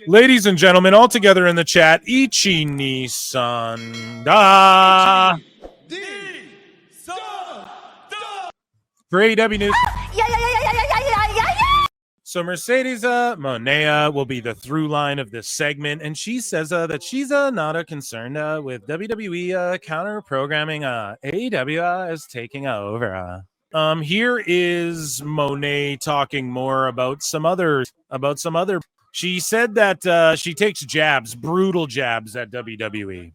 Ladies and gentlemen, all together in the chat, Ichi-ni-san da. For AEW News. So Mercedes Monea will be the through line of this segment, and she says that she's not concerned with WWE counter programming. AEW is taking over. Here is Monet talking more about some other. She said that she takes jabs, brutal jabs at WWE,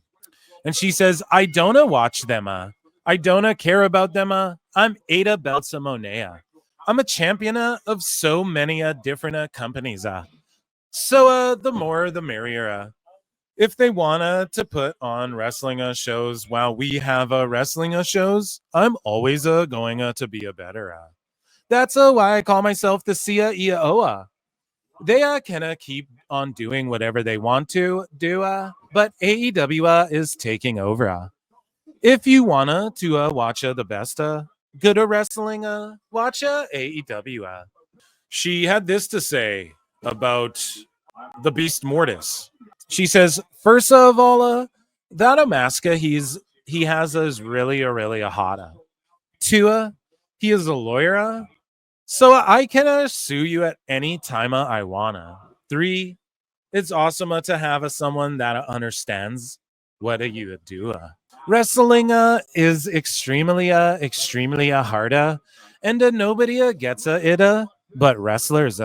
and she says, "I don't watch them. I don't care about them. I'm Ada Belza Monea. I'm a champion of so many different companies. So the more the merrier. If they want to put on wrestling shows while we have wrestling shows, I'm always going to be a better. That's why I call myself the CEO. They can keep on doing whatever they want to do, but AEW is taking over. If you want to watch the best good wrestling, watch AEW. She had this to say about the Beast Mortis. She says, first of all, that Amaska he has is really a hot. Two, he is a lawyer, so I can sue you at any time I wanna. Three, it's awesome to have someone that understands what you do. Wrestling is extremely hard, and nobody gets it but wrestlers.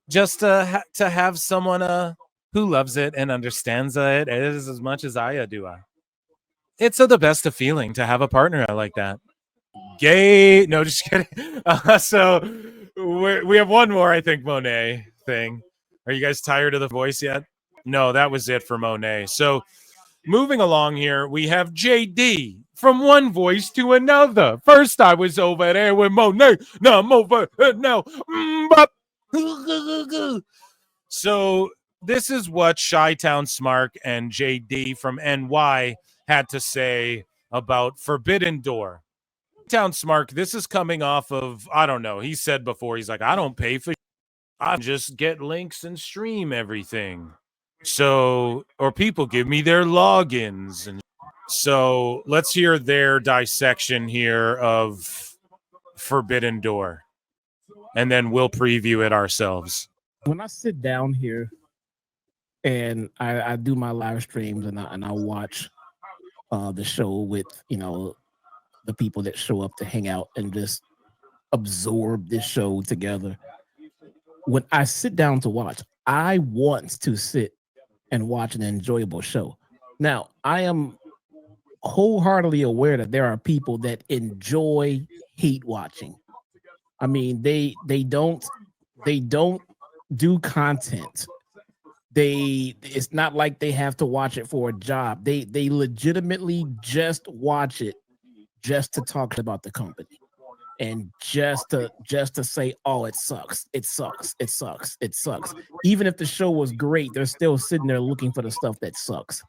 Just to have someone who loves it and understands it as much as I do. It's the best feeling to have a partner like that. Gay? No, just kidding. So we have one more, I think, Monet thing. Are you guys tired of the voice yet? No, that was it for Monet. So moving along here, we have JD from one voice to another. First, I was over there with Monet. Now I'm over now. So this is what Chi-Town Smark and JD from NY had to say about Forbidden Door. Town Smark, this is coming off of, I don't know, he said before, he's like, I don't pay for, I just get links and stream everything. So, or people give me their logins. And so let's hear their dissection here of Forbidden Door, and then we'll preview it ourselves. When I sit down here and I do my live streams and I watch the show with, the people that show up to hang out and just absorb this show together. When I sit down to watch, I want to sit and watch an enjoyable show. Now, I am wholeheartedly aware that there are people that enjoy hate watching. I mean, they don't do content. It's not like they have to watch it for a job. They legitimately just watch it just to talk about the company and just to say, oh, it sucks. Even if the show was great, they're still sitting there looking for the stuff that sucks.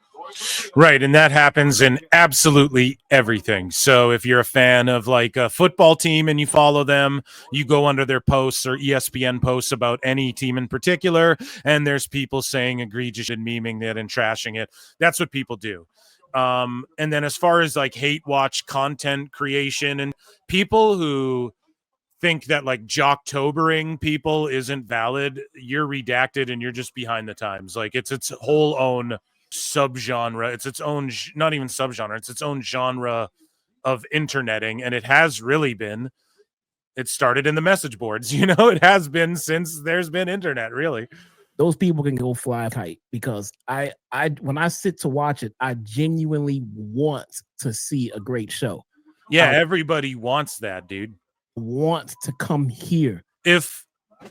Right, and that happens in absolutely everything. So if you're a fan of like a football team and you follow them, you go under their posts or ESPN posts about any team in particular, and there's people saying egregious and memeing it and trashing it. That's what people do. And then as far as like hate watch content creation and people who think that like jocktobering people isn't valid, you're redacted and you're just behind the times. Like it's its whole own subgenre. It's its own, not even subgenre, it's its own genre of interneting, and it has really been. It started in the message boards, it has been since there's been internet, really. Those people can go fly kite because I when I sit to watch it, I genuinely want to see a great show. Yeah, everybody wants that, dude. Want to come here. If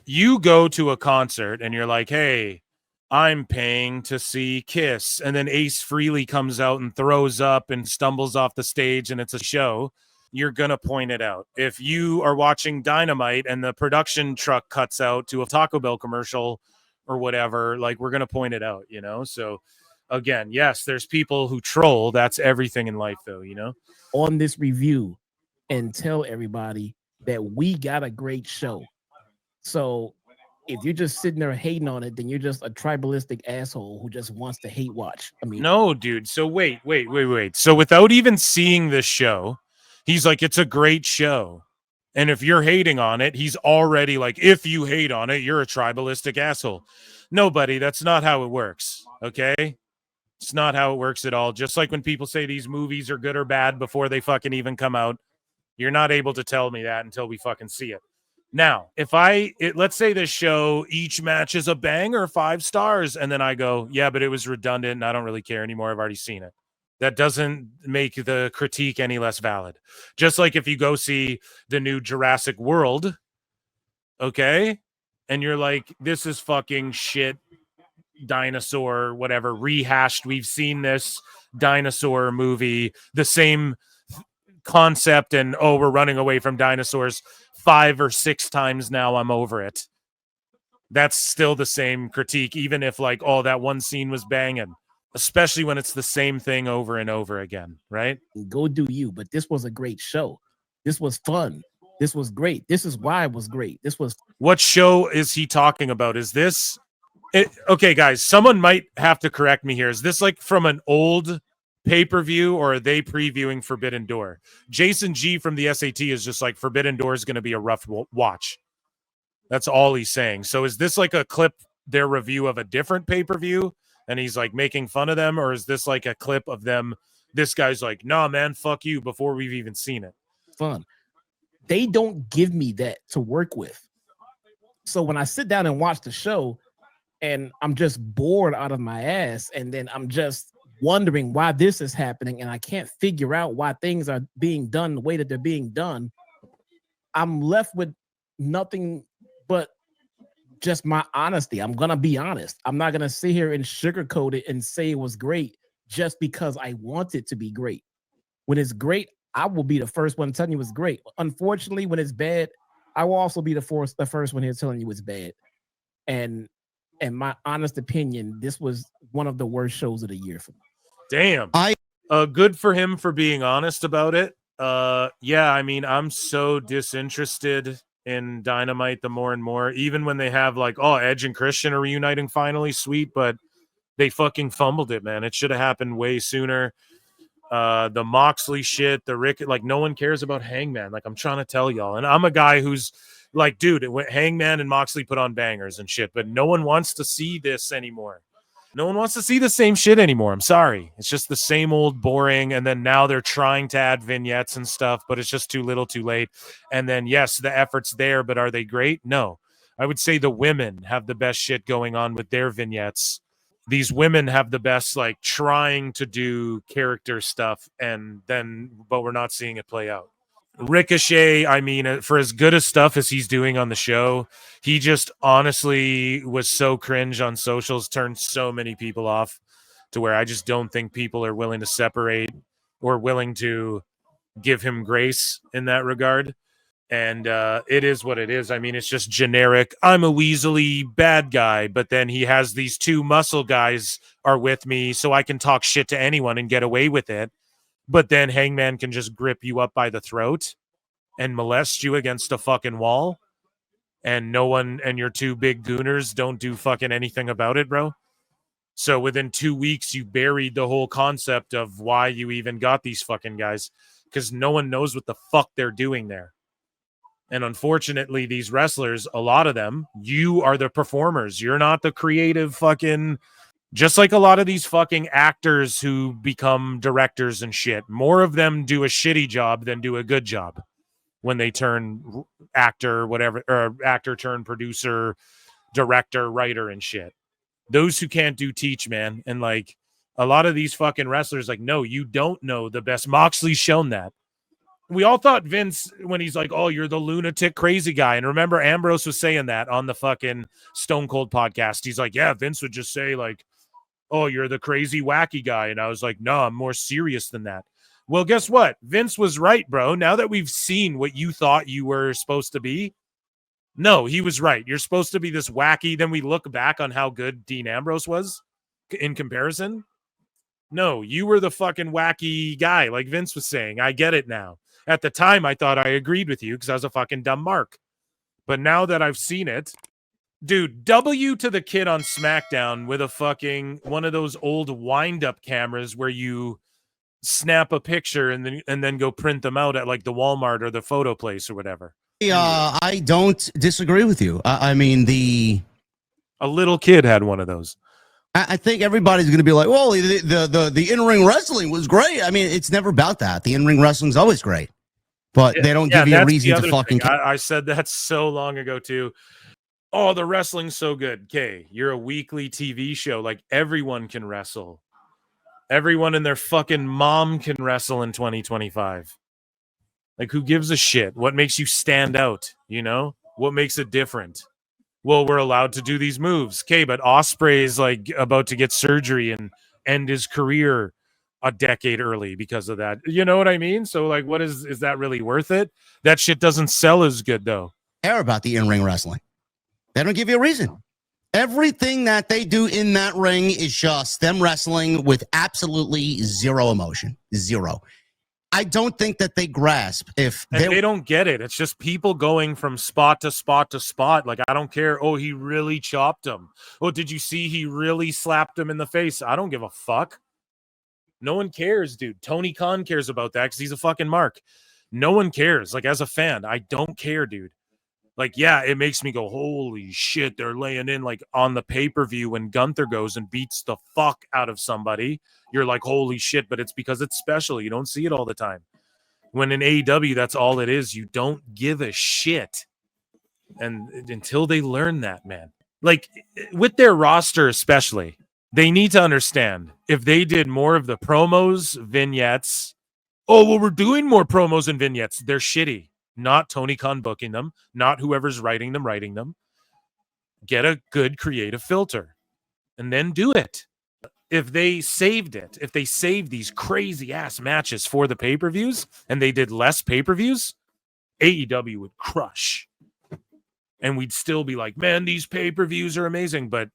you go to a concert and you're like, hey, I'm paying to see Kiss, and then Ace Frehley comes out and throws up and stumbles off the stage and it's a show, you're going to point it out. If you are watching Dynamite and the production truck cuts out to a Taco Bell commercial or whatever, like we're going to point it out, So again, yes, there's people who troll. That's everything in life though, On this review and tell everybody that we got a great show. So if you're just sitting there hating on it, then you're just a tribalistic asshole who just wants to hate watch. I mean, no, dude. So wait. So without even seeing this show, he's like, it's a great show. And if you're hating on it, he's already like, if you hate on it, you're a tribalistic asshole. No, buddy, that's not how it works. Okay. It's not how it works at all. Just like when people say these movies are good or bad before they fucking even come out, you're not able to tell me that until we fucking see it. Now, if let's say this show, each match is a banger, 5 stars, and then I go, yeah, but it was redundant and I don't really care anymore. I've already seen it. That doesn't make the critique any less valid. Just like if you go see the new Jurassic World, okay, and you're like, this is fucking shit, dinosaur, whatever, rehashed. We've seen this dinosaur movie, the same concept, and we're running away from dinosaurs 5 or 6 times now. I'm over it. That's still the same critique, even if like, that one scene was banging, especially when it's the same thing over and over again, right? Go do you. But this was a great show. This was fun. This was great. This is why it was great. This was. What show is he talking about? Is this okay, guys? Someone might have to correct me here. Is this like from an old pay-per-view, or are they previewing Forbidden Door? Jason G from the SAT is just like, Forbidden Door is going to be a rough watch. That's all he's saying. So is this like a clip, their review of a different pay-per-view, and he's like making fun of them? Or is this like a clip of them, this guy's like, nah, man, fuck you, before we've even seen it? Fun. They don't give me that to work with. So when I sit down and watch the show and I'm just bored out of my ass, and then I'm just wondering why this is happening, and I can't figure out why things are being done the way that they're being done, I'm left with nothing but just my honesty. I'm gonna be honest. I'm not gonna sit here and sugarcoat it and say it was great just because I want it to be great. When it's great, I will be the first one telling you it's great. Unfortunately, when it's bad, I will also be the first one here telling you it's bad. And my honest opinion, this was one of the worst shows of the year for me. Damn. Good for him for being honest about it. Yeah, I mean, I'm so disinterested in Dynamite the more and more, even when they have like, Edge and Christian are reuniting finally, sweet, but they fucking fumbled it, man. It should have happened way sooner. The Moxley shit, the Rick, like, no one cares about Hangman. Like, I'm trying to tell y'all, and I'm a guy who's like, dude, Hangman and Moxley put on bangers and shit, but no one wants to see this anymore. No one wants to see the same shit anymore. I'm sorry. It's just the same old boring. And then now they're trying to add vignettes and stuff, but it's just too little too late. And then, yes, the effort's there, but are they great? No. I would say the women have the best shit going on with their vignettes. These women have the best, like, trying to do character stuff, but we're not seeing it play out. Ricochet, I mean, for as good as stuff as he's doing on the show, he just honestly was so cringe on socials, turned so many people off, to where I just don't think people are willing to separate or willing to give him grace in that regard. And it is what it is. I mean, it's just generic, I'm a weaselly bad guy, but then he has these 2 muscle guys are with me, so I can talk shit to anyone and get away with it. But then Hangman can just grip you up by the throat and molest you against a fucking wall. And no one, and your 2 big gooners don't do fucking anything about it, bro. So within 2 weeks, you buried the whole concept of why you even got these fucking guys, because no one knows what the fuck they're doing there. And unfortunately, these wrestlers, a lot of them, you are the performers. You're not the creative fucking... Just like a lot of these fucking actors who become directors and shit, more of them do a shitty job than do a good job when they turn actor, whatever, or actor turn producer, director, writer, and shit. Those who can't do teach, man. And like a lot of these fucking wrestlers, like, no, you don't know the best. Moxley's shown that. We all thought Vince, when he's like, you're the lunatic crazy guy. And remember, Ambrose was saying that on the fucking Stone Cold podcast. He's like, yeah, Vince would just say like, you're the crazy wacky guy. And I was like, no, I'm more serious than that. Well, guess what? Vince was right, bro. Now that we've seen what you thought you were supposed to be, no, he was right. You're supposed to be this wacky. Then we look back on how good Dean Ambrose was in comparison. No, you were the fucking wacky guy, like Vince was saying. I get it now. At the time, I thought I agreed with you because I was a fucking dumb mark. But now that I've seen it, Dude, W to the kid on SmackDown with a fucking one of those old wind-up cameras where you snap a picture and then go print them out at like the Walmart or the photo place or whatever. I don't disagree with you. I mean, a little kid had one of those. I think everybody's going to be like, well, the in-ring wrestling was great. I mean, it's never about that. The in-ring wrestling's always great, but they don't give you a reason to fucking. I said that so long ago too. Oh, the wrestling's so good. Okay, you're a weekly TV show. Like, everyone can wrestle. Everyone and their fucking mom can wrestle in 2025. Like, who gives a shit? What makes you stand out? You know? What makes it different? Well, we're allowed to do these moves. Okay, but Ospreay is like about to get surgery and end his career a decade early because of that. You know what I mean? So, like, what is that really worth it? That shit doesn't sell as good, though. Care about the in-ring wrestling. They don't give you a reason. Everything that they do in that ring is just them wrestling with absolutely zero emotion. Zero. I don't think that they grasp if they don't get it. It's just people going from spot to spot to spot. Like, I don't care. Oh, he really chopped him. Oh, did you see he really slapped him in the face? I don't give a fuck. No one cares, dude. Tony Khan cares about that because he's a fucking mark. No one cares. Like, as a fan, I don't care, dude. Like, yeah, it makes me go, holy shit, they're laying in, like, on the pay-per-view when Gunther goes and beats the fuck out of somebody. You're like, holy shit, but it's because it's special. You don't see it all the time. When in AEW, that's all it is. You don't give a shit. And until they learn that, man. Like, with their roster especially, they need to understand, if they did more of the promos, vignettes, oh, well, we're doing more promos and vignettes. They're shitty. Not Tony Khan booking them, not whoever's writing them. Get a good creative filter and then do it. If they saved it, if they saved these crazy ass matches for the pay-per-views and they did less pay-per-views, AEW would crush. And we'd still be like, man, these pay-per-views are amazing. But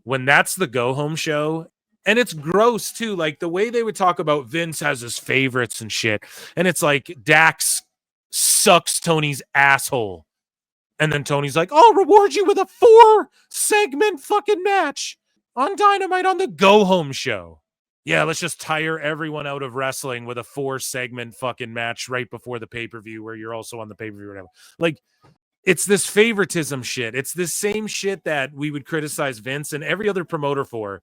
when that's the go-home show, and it's gross too, like the way they would talk about Vince has his favorites and shit. And it's like Dax sucks Tony's asshole. And then Tony's like, I'll reward you with a 4-segment fucking match on Dynamite on the go-home show. Yeah, let's just tire everyone out of wrestling with a 4-segment fucking match right before the pay-per-view where you're also on the pay-per-view or whatever. Like, it's this favoritism shit. It's this same shit that we would criticize Vince and every other promoter for.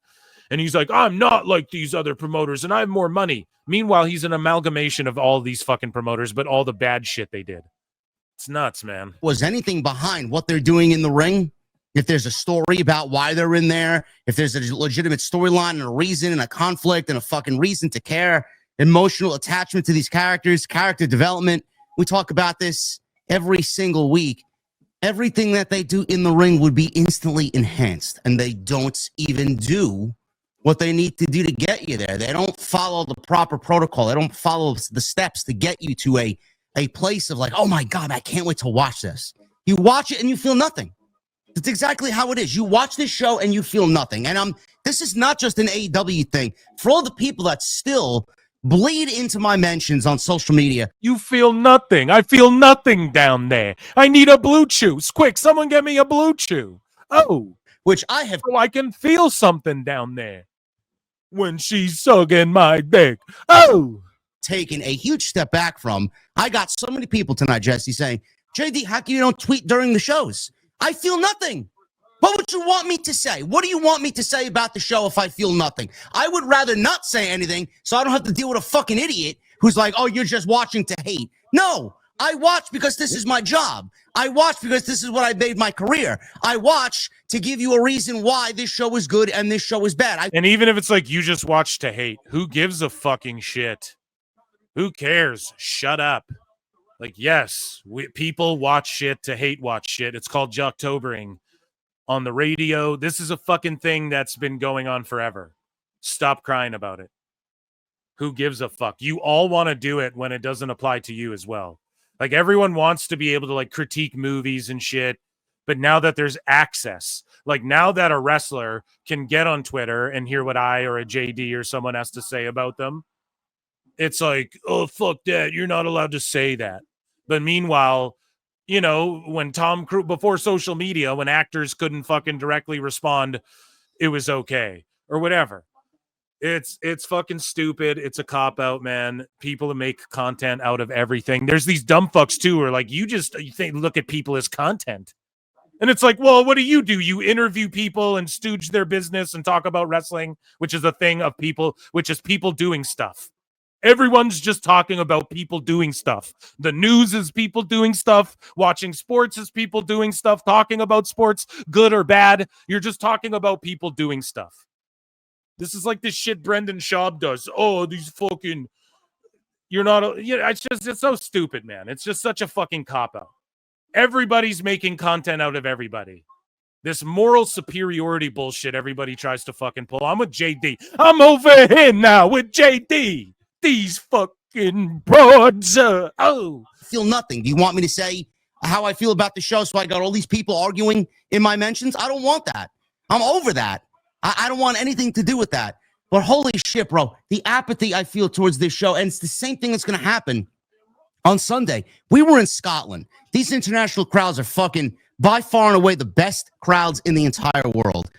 And he's like, I'm not like these other promoters and I have more money. Meanwhile, he's an amalgamation of all these fucking promoters, but all the bad shit they did. It's nuts, man. Was anything behind what they're doing in the ring? If there's a story about why they're in there, if there's a legitimate storyline and a reason and a conflict and a fucking reason to care, emotional attachment to these characters, character development. We talk about this every single week. Everything that they do in the ring would be instantly enhanced, and they don't even do what they need to do to get you there. They don't follow the proper protocol. They don't follow the steps to get you to a place of like, oh my God, I can't wait to watch this. You watch it and you feel nothing. That's exactly how it is. You watch this show and you feel nothing. And this is not just an AEW thing. For all the people that still bleed into my mentions on social media. You feel nothing. I feel nothing down there. I need a Blue Chew. Quick, someone get me a Blue Chew. Oh. Which I have. So I can feel something down there. When she's sucking my dick. Oh. Taken a huge step back from. I got so many people tonight, Jesse, saying, JD, how come you don't tweet during the shows? I feel nothing. What would you want me to say? What do you want me to say about the show if I feel nothing? I would rather not say anything so I don't have to deal with a fucking idiot who's like, oh, you're just watching to hate. No, I watch because this is my job. I watch because this is what I made my career. I watch to give you a reason why this show is good and this show is bad. And even if it's like you just watch to hate, who gives a fucking shit? Who cares? Shut up. Like, yes, people watch shit to hate watch shit. It's called Jocktobering. On the radio, this is a fucking thing that's been going on forever. Stop crying about it. Who gives a fuck? You all want to do it when it doesn't apply to you as well. Like, everyone wants to be able to like critique movies and shit, but now that there's access, like now that a wrestler can get on Twitter and hear what I or a JD or someone has to say about them, it's like, oh, fuck that. You're not allowed to say that. But meanwhile, you know, when Tom Cruise, before social media, when actors couldn't fucking directly respond, it was okay or whatever. It's fucking stupid. It's a cop out, man. People make content out of everything. There's these dumb fucks too, who are like, you look at people as content. And it's like, well, what do? You interview people and stooge their business and talk about wrestling, which is a thing of people, which is people doing stuff. Everyone's just talking about people doing stuff. The news is people doing stuff. Watching sports is people doing stuff. Talking about sports, good or bad. You're just talking about people doing stuff. This is like this shit Brendan Schaub does. Oh, these fucking, you're not, it's so stupid, man. It's just such a fucking cop-out. Everybody's making content out of everybody. This moral superiority bullshit everybody tries to fucking pull. I'm with JD. I'm over here now with JD. These fucking broads. I feel nothing. Do you want me to say how I feel about the show so I got all these people arguing in my mentions? I don't want that. I'm over that. I don't want anything to do with that. But holy shit, bro. The apathy I feel towards this show, and it's the same thing that's going to happen on Sunday. We were in Scotland. These international crowds are fucking by far and away the best crowds in the entire world.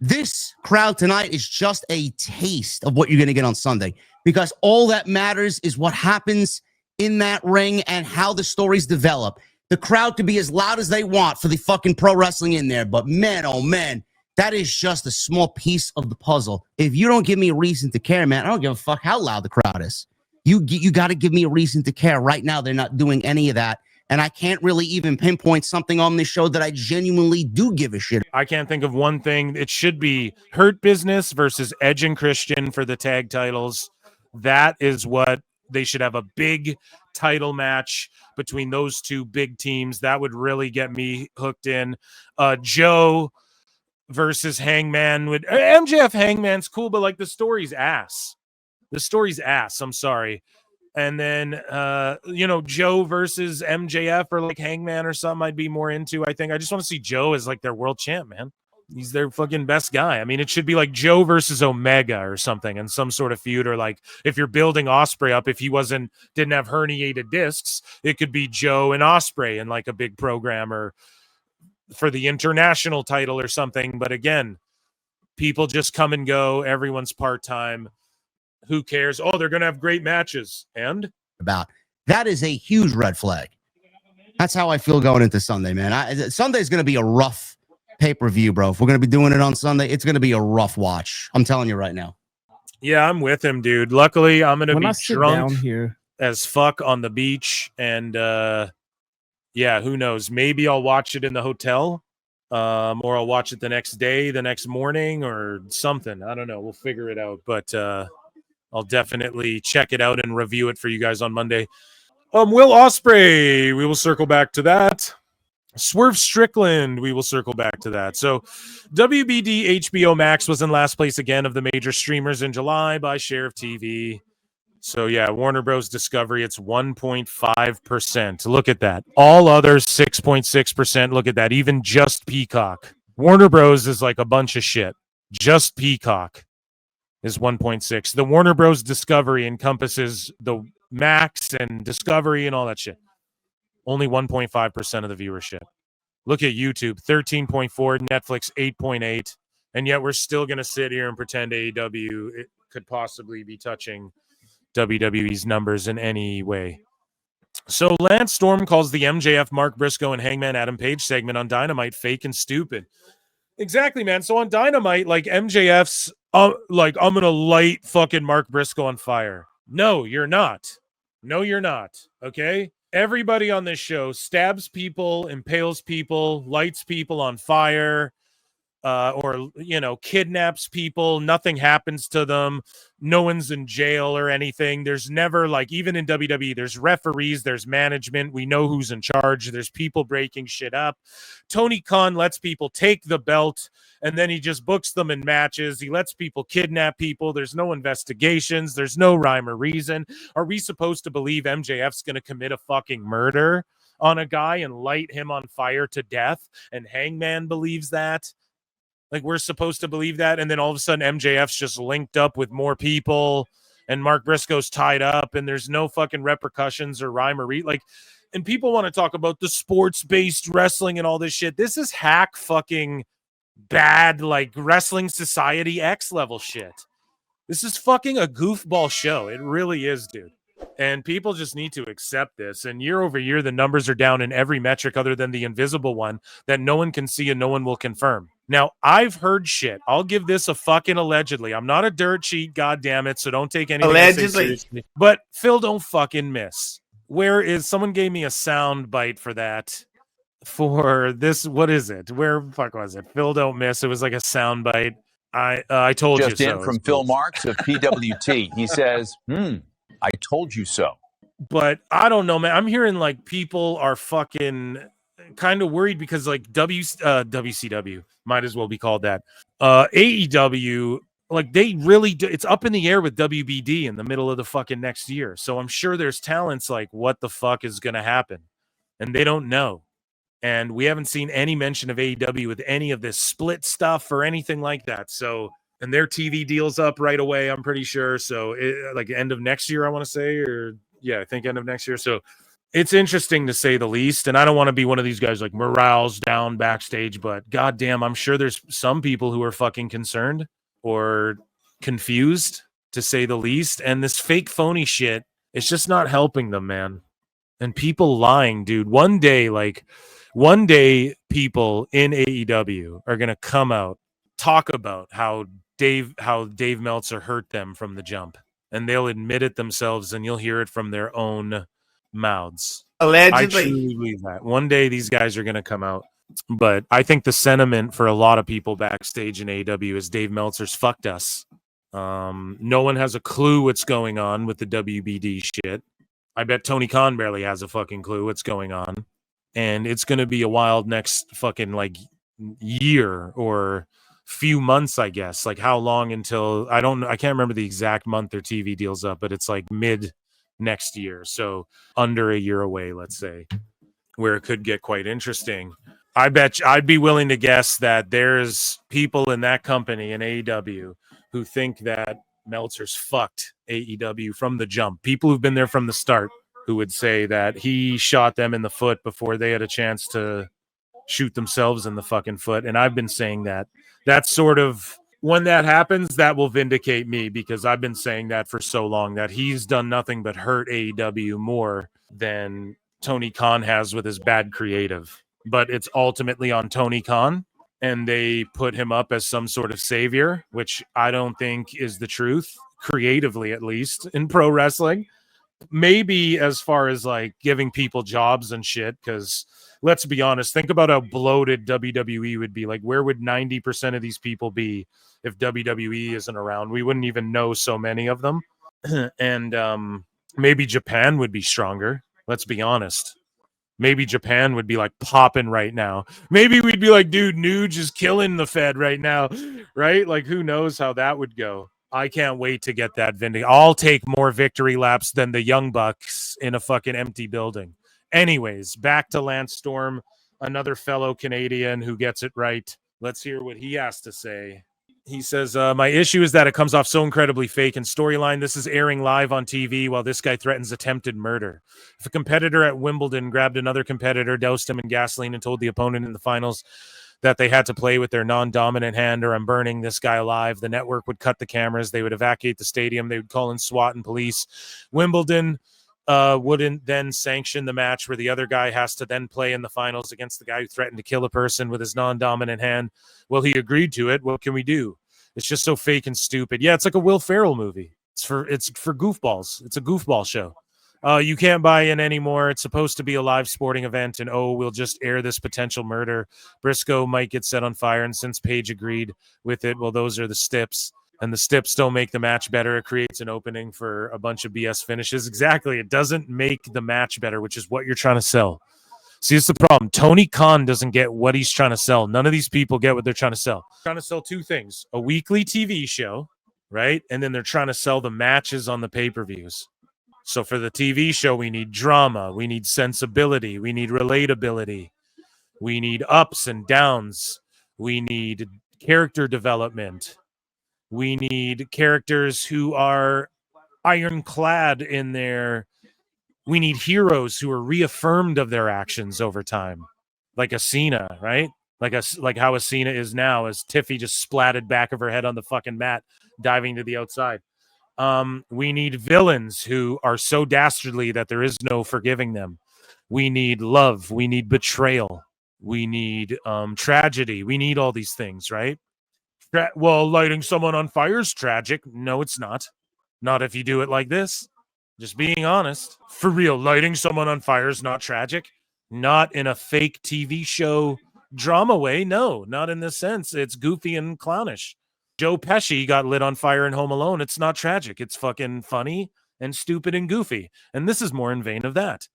This crowd tonight is just a taste of what you're going to get on Sunday, because all that matters is what happens in that ring and how the stories develop. The crowd can be as loud as they want for the fucking pro wrestling in there, but man, oh man, that is just a small piece of the puzzle. If you don't give me a reason to care, man, I don't give a fuck how loud the crowd is. You got to give me a reason to care. Right now, they're not doing any of that. And I can't really even pinpoint something on this show that I genuinely do give a shit. I can't think of one thing. It should be Hurt Business versus Edge and Christian for the tag titles. That is what they should have, a big title match between those two big teams. That would really get me hooked in. Joe versus Hangman. MJF Hangman's cool, but like the story's ass. The story's ass. I'm sorry. And then, Joe versus MJF or like Hangman or something I'd be more into, I think. I just want to see Joe as like their world champ, man. He's their fucking best guy. I mean, it should be like Joe versus Omega or something in some sort of feud, or like if you're building Ospreay up, if he didn't have herniated discs, it could be Joe and Ospreay in like a big program or for the international title or something. But again, people just come and go. Everyone's part-time. Who cares? Oh, they're going to have great matches. And about that is a huge red flag. That's how I feel going into Sunday, man. Sunday's going to be a rough pay-per-view, bro. If we're going to be doing it on Sunday, it's going to be a rough watch. I'm telling you right now. Yeah, I'm with him, dude. Luckily, I'm going to be drunk here as fuck on the beach. And yeah, who knows? Maybe I'll watch it in the hotel, or I'll watch it the next day, the next morning, or something. I don't know. We'll figure it out. But I'll definitely check it out and review it for you guys on Monday. Will Ospreay, we will circle back to that. Swerve Strickland, we will circle back to that. So WBD HBO Max was in last place again of the major streamers in July by share of TV. So yeah, Warner Bros. Discovery, it's 1.5%. Look at that. All others, 6.6%. Look at that. Even just Peacock. Warner Bros. Is like a bunch of shit. Just Peacock is 1.6. The Warner Bros. Discovery encompasses the Max and Discovery and all that shit. Only 1.5% of the viewership. Look at YouTube, 13.4, Netflix, 8.8. And yet we're still going to sit here and pretend AEW it could possibly be touching WWE's numbers in any way. So Lance Storm calls the MJF, Mark Briscoe, and Hangman Adam Page segment on Dynamite fake and stupid. Exactly, man. So on Dynamite, like MJF's like, I'm going to light fucking Mark Briscoe on fire. No, you're not. No, you're not. Okay? Everybody on this show stabs people, impales people, lights people on fire, or, kidnaps people. Nothing happens to them. No one's in jail or anything. There's never, like, even in WWE, there's referees, there's management. We know who's in charge. There's people breaking shit up. Tony Khan lets people take the belt, and then he just books them in matches. He lets people kidnap people. There's no investigations. There's no rhyme or reason. Are we supposed to believe MJF's going to commit a fucking murder on a guy and light him on fire to death? And Hangman believes that? Like, we're supposed to believe that, and then all of a sudden MJF's just linked up with more people, and Mark Briscoe's tied up, and there's no fucking repercussions or rhyme or reason. Like, And people want to talk about the sports-based wrestling and all this shit. This is hack fucking bad, like Wrestling Society X level shit. This is fucking a goofball show. It really is, dude. And people just need to accept this. And year over year, the numbers are down in every metric other than the invisible one that no one can see and no one will confirm. Now, I've heard shit. I'll give this a fucking allegedly. I'm not a dirt sheet, goddammit, so don't take anything I say seriously. But Phil, don't fucking miss. Where is someone gave me a sound bite for that? For this, what is it? Where the fuck was it? Phil, don't miss. It was like a sound bite. I told Just you so. in from Phil Marks of PWT. He says, I told you so. But I don't know, man. I'm hearing like people are fucking kind of worried because like WCW might as well be called that. AEW, like they really do. It's up in the air with WBD in the middle of the fucking next year. So I'm sure there's talents like what the fuck is going to happen. And they don't know. And we haven't seen any mention of AEW with any of this split stuff or anything like that. So, and their TV deal's up right away, I'm pretty sure. So, like end of next year, I want to say, or yeah, I think end of next year. So, it's interesting to say the least. And I don't want to be one of these guys like morale's down backstage, but goddamn, I'm sure there's some people who are fucking concerned or confused, to say the least. And this fake phony shit, it's just not helping them, man. And people lying, dude. One day people in AEW are going to come out, talk about how Dave Meltzer hurt them from the jump, and they'll admit it themselves, and you'll hear it from their own mouths. Allegedly. I truly believe that. One day these guys are going to come out. But I think the sentiment for a lot of people backstage in AEW is Dave Meltzer's fucked us. No one has a clue what's going on with the WBD shit. I bet Tony Khan barely has a fucking clue what's going on. And it's going to be a wild next fucking like year or few months, I guess. Like how long until I can't remember the exact month their TV deal's up, but it's like mid next year. So under a year away, let's say, where it could get quite interesting. I bet I'd be willing to guess that there's people in that company in AEW who think that Meltzer's fucked AEW from the jump. People who've been there from the start who would say that he shot them in the foot before they had a chance to shoot themselves in the fucking foot. And I've been saying that. That's sort of, when that happens, that will vindicate me, because I've been saying that for so long, that he's done nothing but hurt AEW more than Tony Khan has with his bad creative. But it's ultimately on Tony Khan, and they put him up as some sort of savior, which I don't think is the truth, creatively at least, in pro wrestling. Maybe as far as like giving people jobs and shit, because let's be honest, think about how bloated WWE would be. Like, where would 90% of these people be if WWE isn't around? We wouldn't even know so many of them. And maybe Japan would be stronger. Let's be honest. Maybe Japan would be like popping right now. Maybe we'd be like, dude, Nuge is killing the Fed right now, right? Like, who knows how that would go? I can't wait to get that I'll take more victory laps than the Young Bucks in a fucking empty building. Anyways, back to Lance Storm, another fellow Canadian who gets it right. Let's hear what he has to say. He says, my issue is that it comes off so incredibly fake and storyline. This is airing live on TV while this guy threatens attempted murder. If a competitor at Wimbledon grabbed another competitor, doused him in gasoline, and told the opponent in the finals that they had to play with their non-dominant hand, or I'm burning this guy alive, the network would cut the cameras. They would evacuate the stadium. They would call in SWAT and police. Wimbledon wouldn't then sanction the match where the other guy has to then play in the finals against the guy who threatened to kill a person with his non-dominant hand. Well, he agreed to it. What can we do? It's just so fake and stupid. Yeah, it's like a Will Ferrell movie. It's for goofballs. It's a goofball show. You can't buy in anymore. It's supposed to be a live sporting event, and we'll just air this potential murder. Briscoe might get set on fire, and since Paige agreed with it, well, those are the stips, and the stips don't make the match better. It creates an opening for a bunch of BS finishes. Exactly. It doesn't make the match better, which is what you're trying to sell. See, it's the problem. Tony Khan doesn't get what he's trying to sell. None of these people get what they're trying to sell. They're trying to sell two things: a weekly TV show, right? And then they're trying to sell the matches on the pay-per-views. So for the TV show, we need drama, we need sensibility, we need relatability, we need ups and downs, we need character development, we need characters who are ironclad in their We need heroes who are reaffirmed of their actions over time, like a Cena, right? Like how a Cena is now, as Tiffy just splatted back of her head on the fucking mat, diving to the outside. We need villains who are so dastardly that there is no forgiving them. We need love. We need betrayal. We need tragedy. We need all these things, right? Well, lighting someone on fire is tragic. No, it's not. Not if you do it like this. Just being honest. For real, lighting someone on fire is not tragic. Not in a fake TV show drama way. No, not in this sense. It's goofy and clownish. Joe Pesci got lit on fire in Home Alone. It's not tragic. It's fucking funny and stupid and goofy. And this is more in vain of that.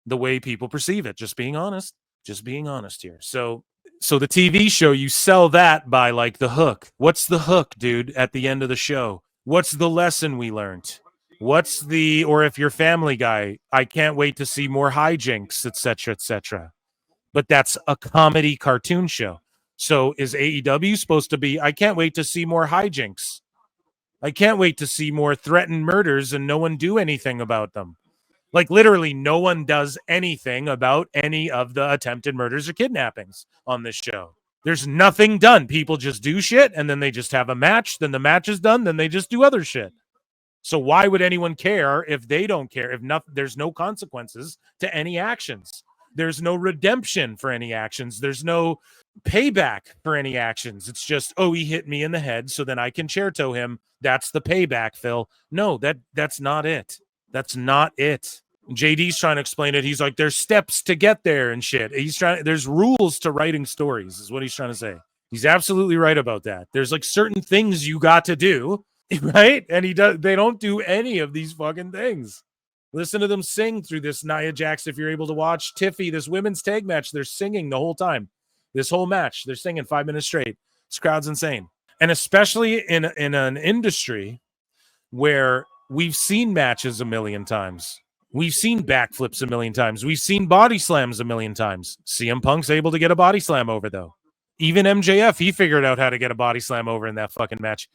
The way people perceive it. Just being honest. Just being honest here. So the TV show, you sell that by like the hook. What's the hook, dude, at the end of the show? What's the lesson we learned? Or if you're Family Guy, I can't wait to see more hijinks, etc., etc. But that's a comedy cartoon show. So is AEW supposed to be, I can't wait to see more hijinks. I can't wait to see more threatened murders and no one do anything about them. Like literally no one does anything about any of the attempted murders or kidnappings on this show. There's nothing done. People just do shit and then they just have a match. Then the match is done. Then they just do other shit. So why would anyone care if they don't care? If there's no consequences to any actions. There's no redemption for any actions. There's no payback for any actions. It's just, oh, he hit me in the head, so then I can chair toe him. That's the payback, Phil. No, that's not it. That's not it. JD's trying to explain it. He's like, there's steps to get there and shit. There's rules to writing stories, is what he's trying to say. He's absolutely right about that. There's like certain things you got to do, right? And they don't do any of these fucking things. Listen to them sing through this Nia Jax. If you're able to watch Tiffy, this women's tag match, they're singing the whole time. This whole match, they're singing 5 minutes straight. This crowd's insane. And especially in an industry where we've seen matches a million times. We've seen backflips a million times. We've seen body slams a million times. CM Punk's able to get a body slam over, though. Even MJF, he figured out how to get a body slam over in that fucking match.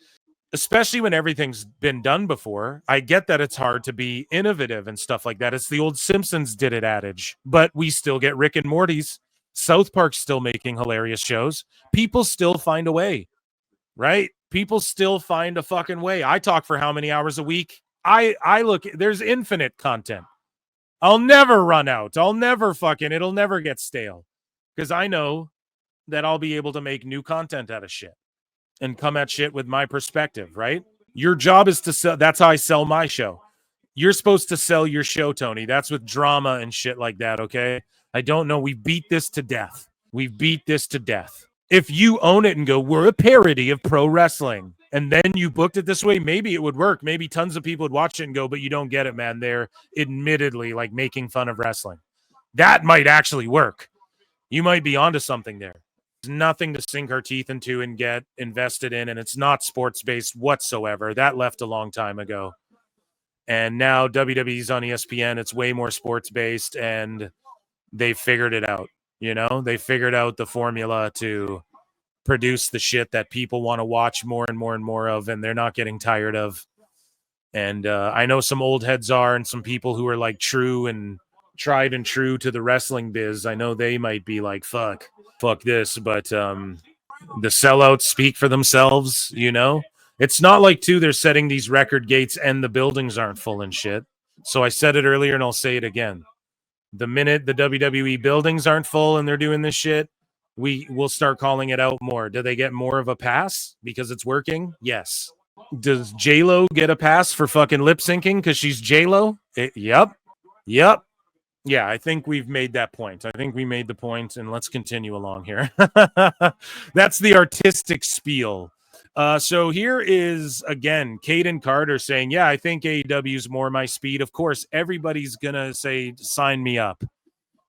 Especially when everything's been done before. I get that it's hard to be innovative and stuff like that. It's the old Simpsons did it adage. But we still get Rick and Morty's. South Park's still making hilarious shows. People still find a way, right? People still find a fucking way. I talk for how many hours a week? I look, there's infinite content. I'll never run out. It'll never get stale. Because I know that I'll be able to make new content out of shit. And come at shit with my perspective, right? Your job is to sell. That's how I sell my show. You're supposed to sell your show, Tony. That's with drama and shit like that, okay? I don't know. We beat this to death. If you own it and go, we're a parody of pro wrestling, and then you booked it this way, maybe it would work. Maybe tons of people would watch it and go, but you don't get it, man. They're admittedly like making fun of wrestling. That might actually work. You might be onto something there. Nothing to sink our teeth into and get invested in, and it's not sports-based whatsoever. That left a long time ago. And now WWE's on ESPN. It's way more sports-based, and they figured it out. You know, they figured out the formula to produce the shit that people want to watch more and more and more of, and they're not getting tired of. And I know some old heads are, and some people who are like true and tried and true to the wrestling biz. I know they might be like, fuck this, but the sellouts speak for themselves, you know? It's not like, too, they're setting these record gates and the buildings aren't full and shit. So I said it earlier and I'll say it again. The minute the WWE buildings aren't full and they're doing this shit, we will start calling it out more. Do they get more of a pass because it's working? Yes. Does J-Lo get a pass for fucking lip syncing because she's J-Lo? Yep. Yeah, I think we've made that point. I think we made the point, and let's continue along here. That's the artistic spiel. So here is, again, Caden Carter saying, yeah, I think AEW is more my speed. Of course, everybody's going to say, sign me up.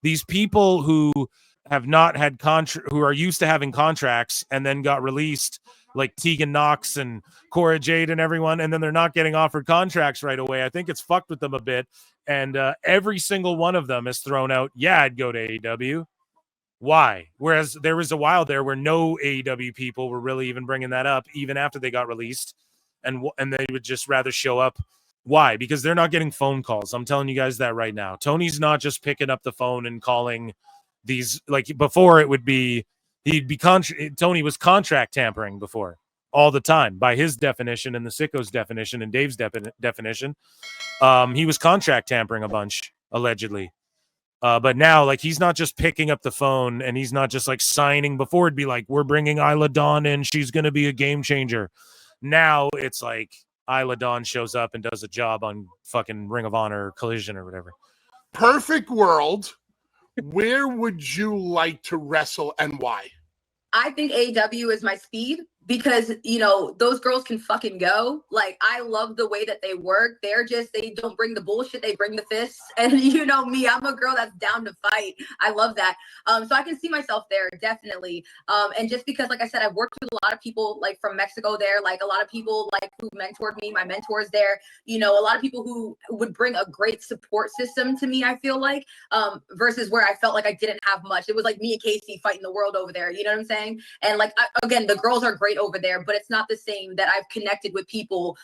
These people who have not had who are used to having contracts and then got released, like Tegan Knox and Cora Jade and everyone, and then they're not getting offered contracts right away. I think it's fucked with them a bit. And every single one of them is thrown out. Yeah, I'd go to AEW. Why? Whereas there was a while there where no AEW people were really even bringing that up, even after they got released, and they would just rather show up Why? Because they're not getting phone calls. I'm telling you guys that right now. Tony's not just picking up the phone and calling these, like before it would be, Tony was contract tampering before all the time by his definition and the Sicko's definition and Dave's definition. He was contract tampering a bunch, allegedly. But now, like, he's not just picking up the phone and he's not just like signing. Before it'd be like, we're bringing Isla Dawn in. She's going to be a game changer. Now it's like Isla Dawn shows up and does a job on fucking Ring of Honor or Collision or whatever. Perfect world. Where would you like to wrestle and why? I think AEW is my speed because, you know, those girls can fucking go. Like, I love the way that they work. They don't bring the bullshit. They bring the fists. And you know me, I'm a girl that's down to fight. I love that. So I can see myself there, definitely. And just because, like I said, I've worked with a lot of people like from Mexico there, like a lot of people like who mentored me, my mentors there, you know, a lot of people who would bring a great support system to me, I feel like, versus where I felt like I didn't have much. It was like me and Casey fighting the world over there. You know what I'm saying? And like, again, the girls are great over there, but it's not the same that I've connected with people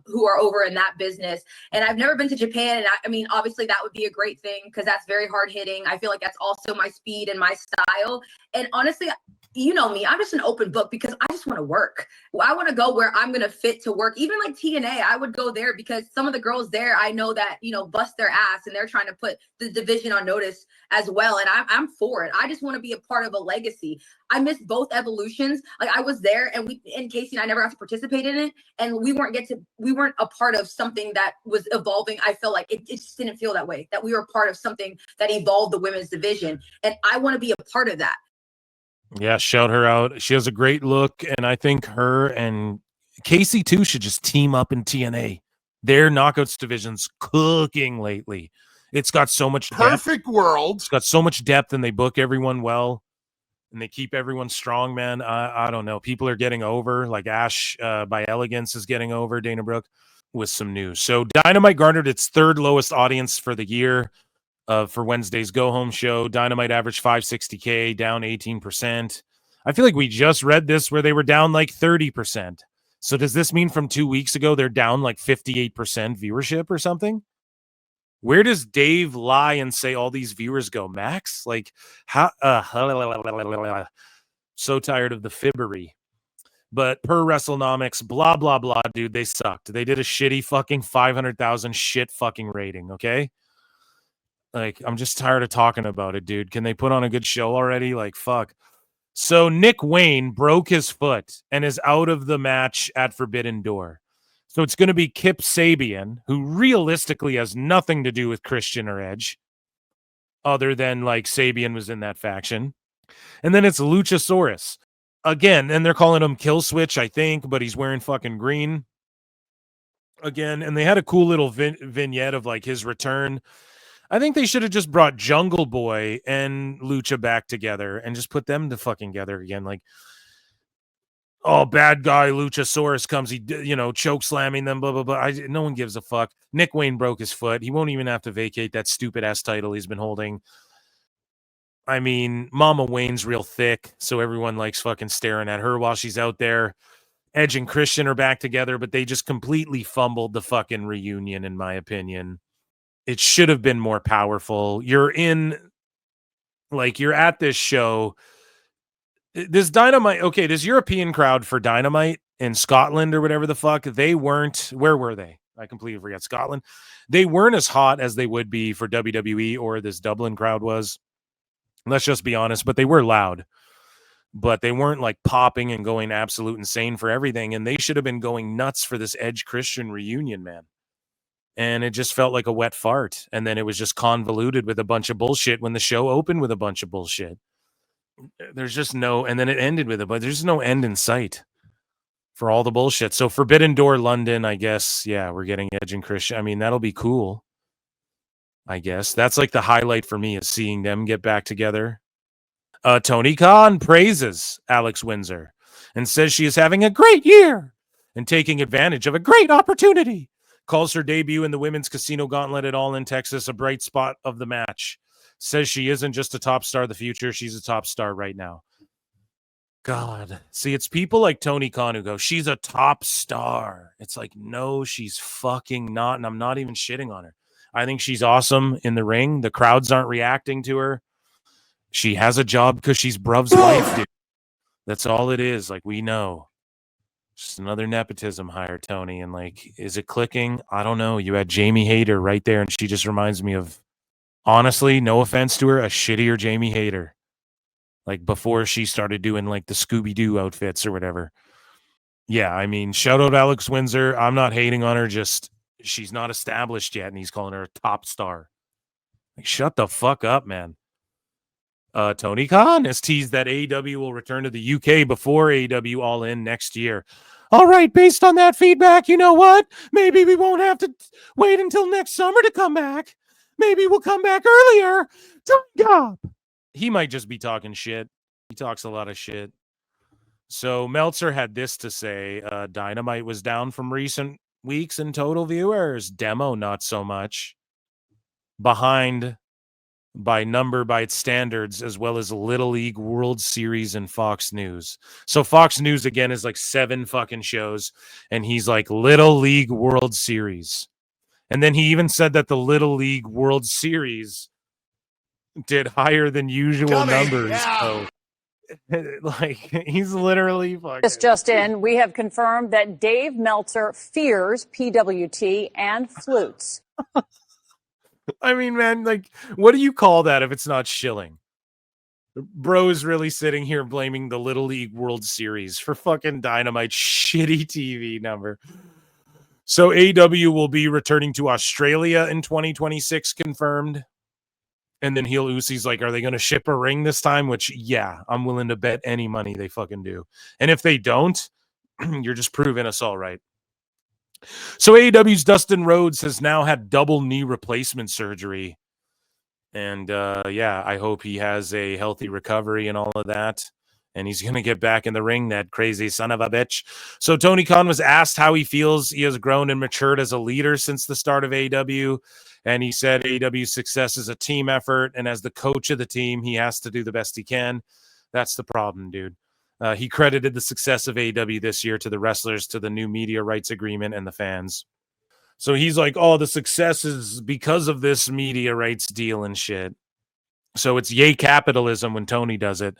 who are over in that business. And I've never been to Japan. And I mean, obviously that would be a great thing because that's very hard hitting. I feel like that's also my speed and my style. And honestly, you know me, I'm just an open book because I just want to work. I want to go where I'm going to fit to work. Even like TNA, I would go there because some of the girls there, I know that, you know, bust their ass and they're trying to put the division on notice as well. And I'm for it. I just want to be a part of a legacy. I missed both evolutions. Like I was there and Casey and I never got to participate in it. And we weren't a part of something that was evolving. I felt like it just didn't feel that way, that we were part of something that evolved the women's division. And I want to be a part of that. Yeah, shout her out. She has a great look, and I think her and Casey too should just team up in TNA. Their knockouts division's cooking lately. It's got so much depth. Perfect world. It's got so much depth, and they book everyone well, and they keep everyone strong, man. I don't know. People are getting over. Like Ash by Elegance is getting over Dana Brooke with some news. So Dynamite garnered its third lowest audience for the year. For Wednesday's go-home show. Dynamite averaged 560K, down 18%. I feel like we just read this where they were down like 30%. So does this mean from 2 weeks ago they're down like 58% viewership or something? Where does Dave lie and say all these viewers go, Max? Like, how? So tired of the fibbery. But per WrestleNomics, blah, blah, blah, dude, they sucked. They did a shitty fucking 500,000 shit fucking rating, okay? Like, I'm just tired of talking about it, dude. Can they put on a good show already? Like, fuck. So Nick Wayne broke his foot and is out of the match at Forbidden Door. So it's going to be Kip Sabian, who realistically has nothing to do with Christian or Edge, other than, like, Sabian was in that faction. And then it's Luchasaurus. Again, and they're calling him Kill Switch, I think, but he's wearing fucking green. Again, and they had a cool little vignette of, like, his return. I think they should have just brought Jungle Boy and Lucha back together and just put them to fucking together again. Like, oh, bad guy Luchasaurus comes, he, you know, choke slamming them, blah, blah, blah. No one gives a fuck. Nick Wayne broke his foot. He won't even have to vacate that stupid ass title he's been holding. I mean, Mama Wayne's real thick, so everyone likes fucking staring at her while she's out there. Edge and Christian are back together, but they just completely fumbled the fucking reunion, in my opinion. It should have been more powerful. You're at this show. This Dynamite, okay, this European crowd for Dynamite in Scotland or whatever the fuck, they weren't, where were they? I completely forget. Scotland. They weren't as hot as they would be for WWE or this Dublin crowd was. Let's just be honest, but they were loud. But they weren't like popping and going absolute insane for everything. And they should have been going nuts for this Edge Christian reunion, man. And it just felt like a wet fart. And then it was just convoluted with a bunch of bullshit when the show opened with a bunch of bullshit. There's just no, and then it ended with it, but there's no end in sight for all the bullshit. So Forbidden Door London, I guess, yeah, we're getting Edge and Christian. I mean, that'll be cool. I guess that's like the highlight for me is seeing them get back together. Tony Khan praises Alex Windsor and says she is having a great year and taking advantage of a great opportunity. Calls her debut in the Women's Casino Gauntlet at All in Texas a bright spot of the match. Says she isn't just a top star of the future, she's a top star right now. God. See, it's people like Tony Khan who go, she's a top star. It's like, no, she's fucking not. And I'm not even shitting on her. I think she's awesome in the ring. The crowds aren't reacting to her. She has a job because she's Bruv's wife, dude. That's all it is. Like, we know. Just another nepotism hire, Tony. And like, is it clicking? I don't know. You had Jamie Hayter right there, and she just reminds me of, honestly, no offense to her, a shittier Jamie Hayter. Like before she started doing like the Scooby-Doo outfits or whatever. Yeah, I mean, shout out Alex Windsor. I'm not hating on her, just she's not established yet, and he's calling her a top star. Like, shut the fuck up, man. Tony Khan has teased that AEW will return to the UK before AEW All In next year. All right, based on that feedback, you know what? Maybe we won't have to wait until next summer to come back. Maybe we'll come back earlier. Stop. He might just be talking shit. He talks a lot of shit. So Meltzer had this to say. Dynamite was down from recent weeks in total viewers. Demo, not so much. Behind by number by its standards, as well as Little League World Series and Fox News. So Fox News, again, is like 7 fucking shows. And he's like, Little League World Series. And then he even said that the Little League World Series did higher than usual numbers. Yeah. So, like, he's literally fucking. This just in, we have confirmed that Dave Meltzer fears PWT and flutes. I mean, man, like, what do you call that if it's not shilling? Bro is really sitting here blaming the Little League World Series for fucking Dynamite shitty TV number. So AEW will be returning to Australia in 2026, confirmed. And then Heel Usie's like, are they going to ship a ring this time? Which, yeah, I'm willing to bet any money they fucking do. And if they don't, you're just proving us all right. So AEW's Dustin Rhodes has now had double knee replacement surgery. And, yeah, I hope he has a healthy recovery and all of that. And he's going to get back in the ring, that crazy son of a bitch. So Tony Khan was asked how he feels he has grown and matured as a leader since the start of AEW. And he said AEW's success is a team effort. And as the coach of the team, he has to do the best he can. That's the problem, dude. He credited the success of AEW this year to the wrestlers, to the new media rights agreement, and the fans. So he's like, oh, the success is because of this media rights deal and shit. So it's yay capitalism when Tony does it.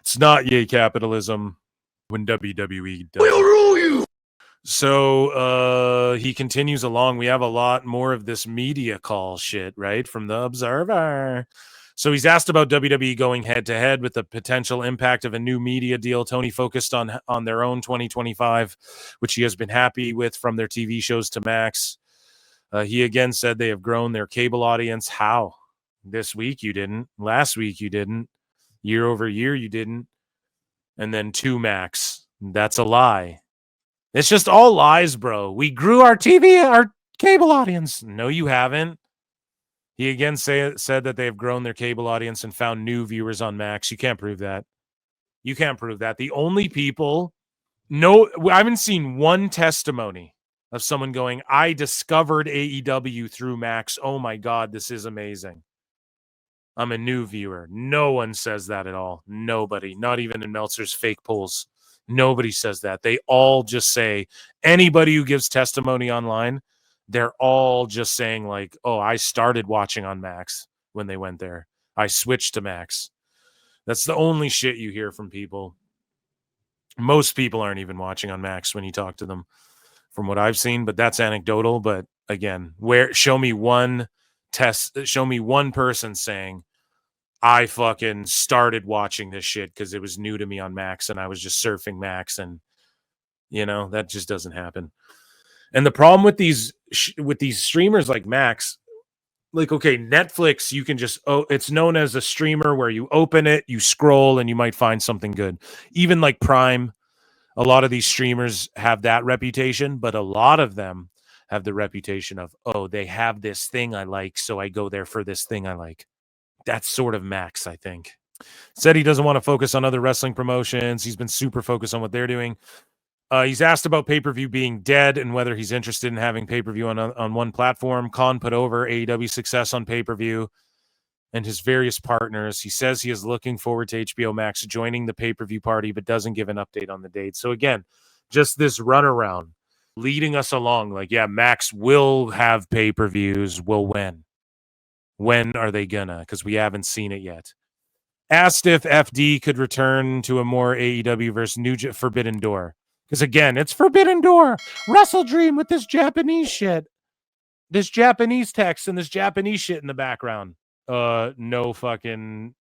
It's not yay capitalism when WWE does it. Rule you. So he continues along. We have a lot more of this media call shit, right? From the Observer. So he's asked about WWE going head-to-head with the potential impact of a new media deal. Tony focused on their own 2025, which he has been happy with, from their TV shows to Max. He again said they have grown their cable audience. How? This week you didn't. Last week you didn't. Year over year you didn't. And then 2 Max. That's a lie. It's just all lies, bro. We grew our cable audience. No, you haven't. He again said that they have grown their cable audience and found new viewers on Max. You can't prove that. You can't prove that. The only people, I haven't seen one testimony of someone going, I discovered AEW through Max. Oh my God, this is amazing. I'm a new viewer. No one says that at all. Nobody, not even in Meltzer's fake polls. Nobody says that. They all just say, anybody who gives testimony online, they're all just saying like, oh, I started watching on Max when they went there. I switched to Max. That's the only shit you hear from people. Most people aren't even watching on Max when you talk to them, from what I've seen, but that's anecdotal. But again, show me one person saying, I fucking started watching this shit because it was new to me on Max and I was just surfing Max, and that just doesn't happen. And the problem with these streamers like Max, like, okay, Netflix, you can just, it's known as a streamer where you open it, you scroll, and you might find something good. Even like Prime, a lot of these streamers have that reputation, but a lot of them have the reputation of, they have this thing I like, so I go there for this thing I like. That's sort of Max, I think. Said he doesn't want to focus on other wrestling promotions. He's been super focused on what they're doing. He's asked about pay-per-view being dead and whether he's interested in having pay-per-view on one platform. Khan put over AEW success on pay-per-view. and his various partners. He says he is looking forward to HBO Max joining the pay-per-view party, but doesn't give an update on the date. So again, just this runaround leading us along. Like, yeah, Max will have pay-per-views. Will when? When are they gonna? Because we haven't seen it yet. Asked if FD could return to a more AEW versus New Forbidden Door. Because again, it's Forbidden Door. Wrestle Dream with this Japanese shit. This Japanese text and this Japanese shit in the background. No fucking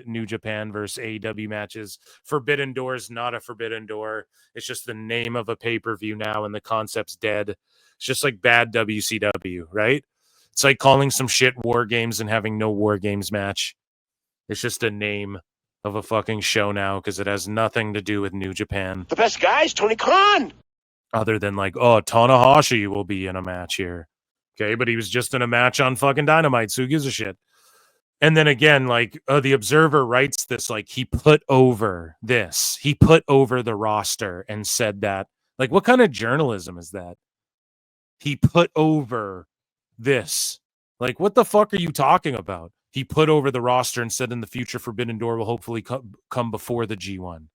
New Japan versus AEW matches. Forbidden Door is not a Forbidden Door. It's just the name of a pay-per-view now, and the concept's dead. It's just like bad WCW, right? It's like calling some shit War Games and having no War Games match. It's just a name of a fucking show now because it has nothing to do with New Japan. The best guy's Tony Khan. Other than like, oh, Tanahashi will be in a match here. Okay, but he was just in a match on fucking Dynamite, so who gives a shit? And then again, like the Observer writes this, like he put over this. He put over the roster and said that. Like, what kind of journalism is that? He put over this. Like, what the fuck are you talking about? He put over the roster and said in the future Forbidden Door will hopefully come before the G1.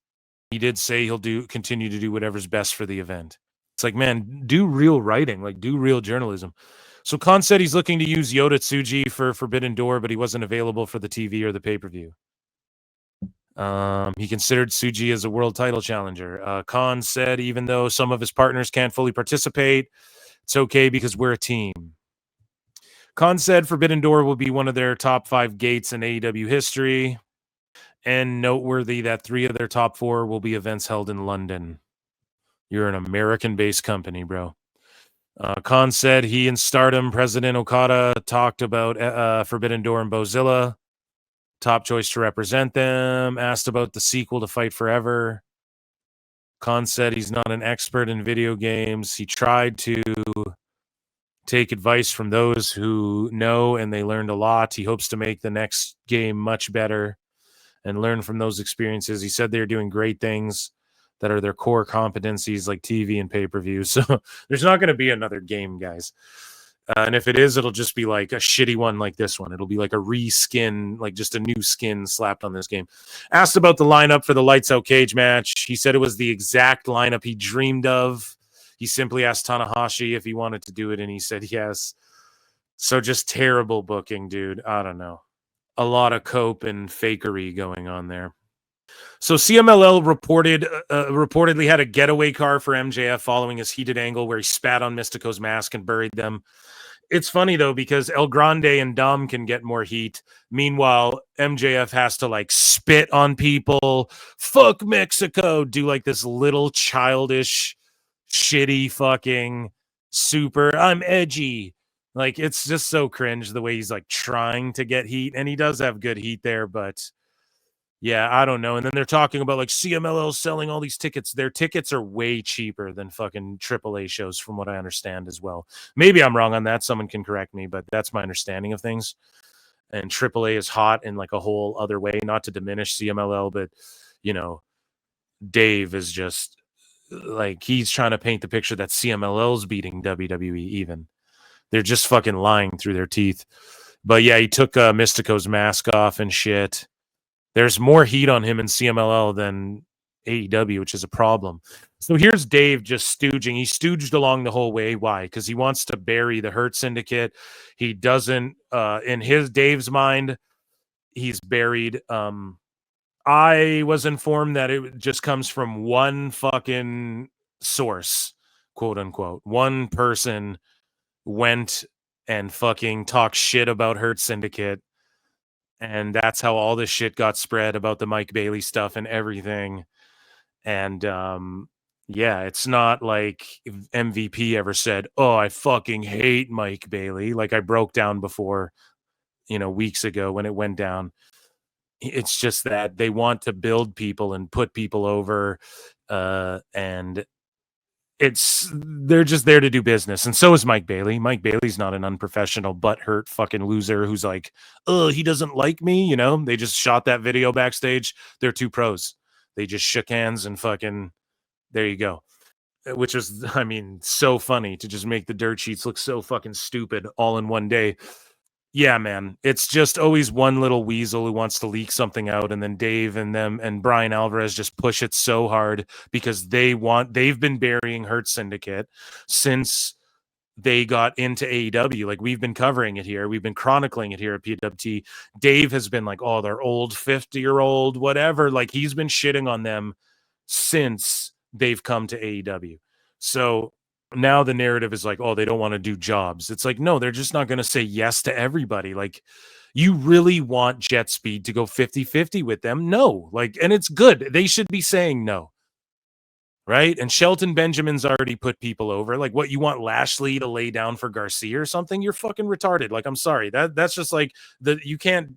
He did say he'll continue to do whatever's best for the event. It's like, man, do real writing, like do real journalism. So Khan said he's looking to use Yota Tsuji for Forbidden Door, but he wasn't available for the TV or the pay-per-view. He considered Tsuji as a world title challenger. Khan said even though some of his partners can't fully participate, it's okay because we're a team. Khan said Forbidden Door will be one of their top 5 gates in AEW history, and noteworthy that 3 of their top 4 will be events held in London. You're an American-based company, bro. Khan said he and Stardom President Okada talked about Forbidden Door and Bozilla, top choice to represent them, asked about the sequel to Fight Forever. Khan said he's not an expert in video games. He tried to take advice from those who know, and they learned a lot. He hopes to make the next game much better and learn from those experiences. He said they're doing great things that are their core competencies like TV and pay-per-view. So there's not going to be another game, guys. And if it is, it'll just be like a shitty one like this one. It'll be like a reskin, like just a new skin slapped on this game. Asked about the lineup for the Lights Out Cage match. He said it was the exact lineup he dreamed of. He simply asked Tanahashi if he wanted to do it, and he said yes. So just terrible booking, dude. I don't know. A lot of cope and fakery going on there. So CMLL reportedly had a getaway car for MJF following his heated angle where he spat on Mystico's mask and buried them. It's funny, though, because El Grande and Dom can get more heat. Meanwhile, MJF has to, like, spit on people. Fuck Mexico. Do, like, this little childish, shitty fucking super, I'm edgy. Like, it's just so cringe the way he's, like, trying to get heat. And he does have good heat there, but... yeah, I don't know. And then they're talking about like CMLL selling all these tickets. Their tickets are way cheaper than fucking AAA shows, from what I understand as well. Maybe I'm wrong on that. Someone can correct me, but that's my understanding of things. And AAA is hot in like a whole other way, not to diminish CMLL, but you know, Dave is just like, he's trying to paint the picture that CMLL's beating WWE even. They're just fucking lying through their teeth. But yeah, he took Mystico's mask off and shit. There's more heat on him in CMLL than AEW, which is a problem. So here's Dave just stooging. He stooged along the whole way. Why? Because he wants to bury the Hurt Syndicate. He doesn't, in Dave's mind, he's buried. I was informed that it just comes from one fucking source, quote unquote. One person went and fucking talked shit about Hurt Syndicate. And that's how all this shit got spread about the Mike Bailey stuff and everything. And yeah, it's not like MVP ever said, oh, I fucking hate Mike Bailey. Like I broke down before, you know, weeks ago when it went down. It's just that they want to build people and put people over. And they're just there to do business. And so is Mike Bailey. Mike Bailey's not an unprofessional, butthurt fucking loser who's like, oh, he doesn't like me. You know, they just shot that video backstage. They're two pros. They just shook hands and fucking, there you go. Which is, I mean, so funny to just make the dirt sheets look so fucking stupid all in one day. Yeah, man. It's just always one little weasel who wants to leak something out, and then Dave and them and Brian Alvarez just push it so hard because they've been burying Hurt Syndicate since they got into AEW. Like, we've been covering it here. We've been chronicling it here at PWT. Dave has been like, oh, they're old 50-year-old, whatever. Like, he's been shitting on them since they've come to AEW. So now the narrative is like, oh, they don't want to do jobs. It's like, no, they're just not going to say yes to everybody. Like, you really want Jet Speed to go 50-50 with them? No. Like, and it's good. They should be saying no. Right? And Shelton Benjamin's already put people over. Like, what, you want Lashley to lay down for Garcia or something? You're fucking retarded. Like, I'm sorry. That's just like you can't,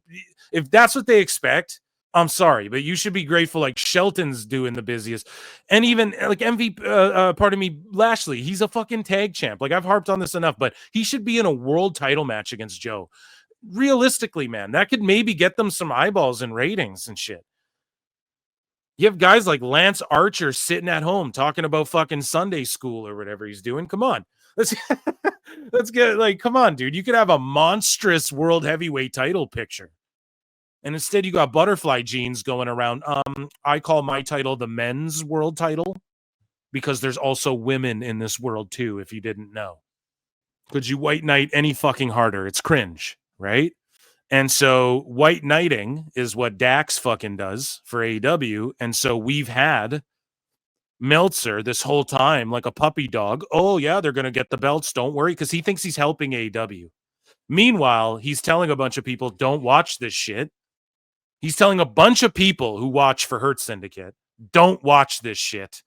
if that's what they expect, I'm sorry, but you should be grateful. Like, Shelton's doing the busiest, and even like Lashley, he's a fucking tag champ. Like, I've harped on this enough, but he should be in a world title match against Joe. Realistically, man, that could maybe get them some eyeballs and ratings and shit. You have guys like Lance Archer sitting at home talking about fucking Sunday school or whatever he's doing. Come on. Let's get, like, come on, dude. You could have a monstrous world heavyweight title picture. And instead you got butterfly jeans going around. I call my title the men's world title because there's also women in this world too, if you didn't know. Could you white knight any fucking harder? It's cringe, right? And so white knighting is what Dax fucking does for AEW. And so we've had Meltzer this whole time like a puppy dog. Oh, yeah, they're going to get the belts. Don't worry, because he thinks he's helping AEW. Meanwhile, he's telling a bunch of people, don't watch this shit. He's telling a bunch of people who watch for Hurt Syndicate, don't watch this shit.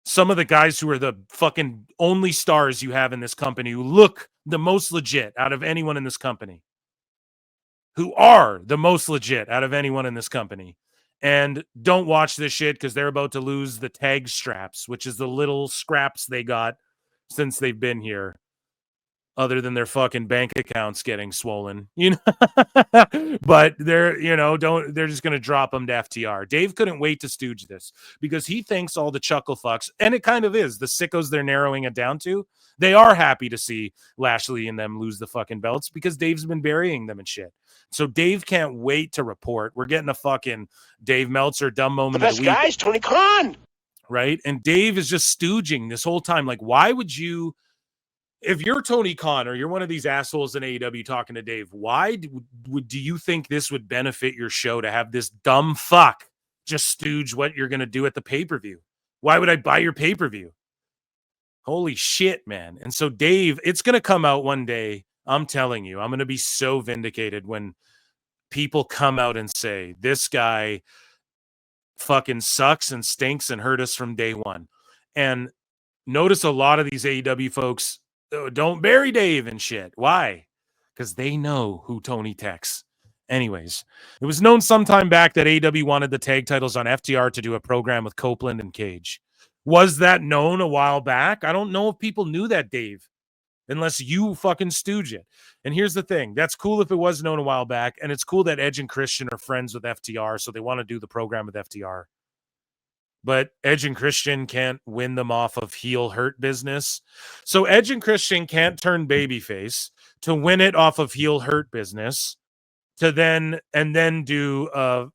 Some of the guys who are the fucking only stars you have in this company, who look the most legit out of anyone in this company. Who are the most legit out of anyone in this company. And don't watch this shit because they're about to lose the tag straps, which is the little scraps they got since they've been here, other than their fucking bank accounts getting swollen, you know. But they're just gonna drop them to FTR. Dave couldn't wait to stooge this because he thinks all the chuckle fucks, and it kind of is the sickos they're narrowing it down to. They are happy to see Lashley and them lose the fucking belts because Dave's been burying them and shit. So Dave can't wait to report. We're getting a fucking Dave Meltzer dumb moment The of best the week. guys, Tony Khan. Right? And Dave is just stooging this whole time. Like, why would you, if you're Tony Khan or you're one of these assholes in AEW talking to Dave, why do you think this would benefit your show to have this dumb fuck just stooge what you're going to do at the pay-per-view? Why would I buy your pay-per-view? Holy shit, man. And so Dave, it's going to come out one day. I'm telling you, I'm going to be so vindicated when people come out and say, this guy fucking sucks and stinks and hurt us from day one. And notice a lot of these AEW folks don't bury Dave and shit. Why? Because they know who Tony texts. Anyways, it was known sometime back that AEW wanted the tag titles on FTR to do a program with Copeland and Cage. Was that known a while back? I don't know if people knew that, Dave, unless you fucking stooge it. And here's the thing. That's cool if it was known a while back, and it's cool that Edge and Christian are friends with FTR, so they want to do the program with FTR. But Edge and Christian can't win them off of heel hurt business. So Edge and Christian can't turn babyface to win it off of heel hurt business to then do a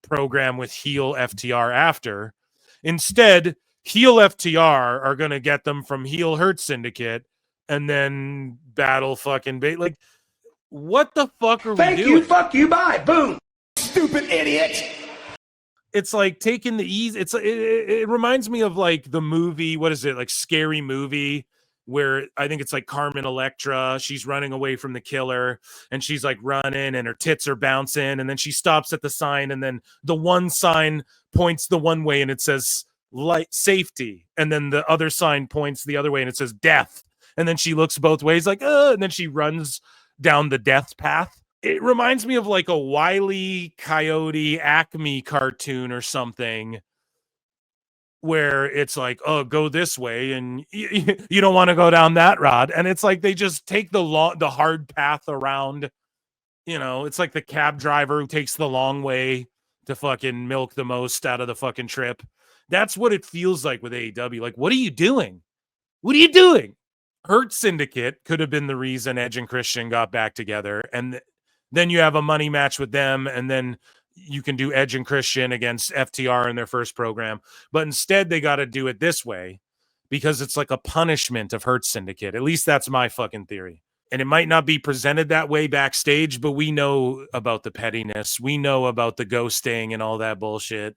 program with heel FTR after. Instead, heel FTR are going to get them from heel hurt syndicate and then battle fucking like, what the fuck are we doing? Thank you, fuck you, bye, boom. Stupid idiot. It's like taking the easy. It reminds me of like the movie. What is it? Like Scary Movie, where I think it's like Carmen Electra. She's running away from the killer and she's like running and her tits are bouncing. And then she stops at the sign and then the one sign points the one way and it says light safety. And then the other sign points the other way and it says death. And then she looks both ways like, and then she runs down the death path. It reminds me of like a Wile E. Coyote Acme cartoon or something where it's like, oh, go this way and you don't want to go down that road. And it's like they just take the hard path around. You know, it's like the cab driver who takes the long way to fucking milk the most out of the fucking trip. That's what it feels like with AEW. Like, what are you doing? What are you doing? Hurt Syndicate could have been the reason Edge and Christian got back together. And then you have a money match with them. And then you can do Edge and Christian against FTR in their first program. But instead, they got to do it this way because it's like a punishment of Hurt Syndicate. At least that's my fucking theory. And it might not be presented that way backstage, but we know about the pettiness. We know about the ghosting and all that bullshit.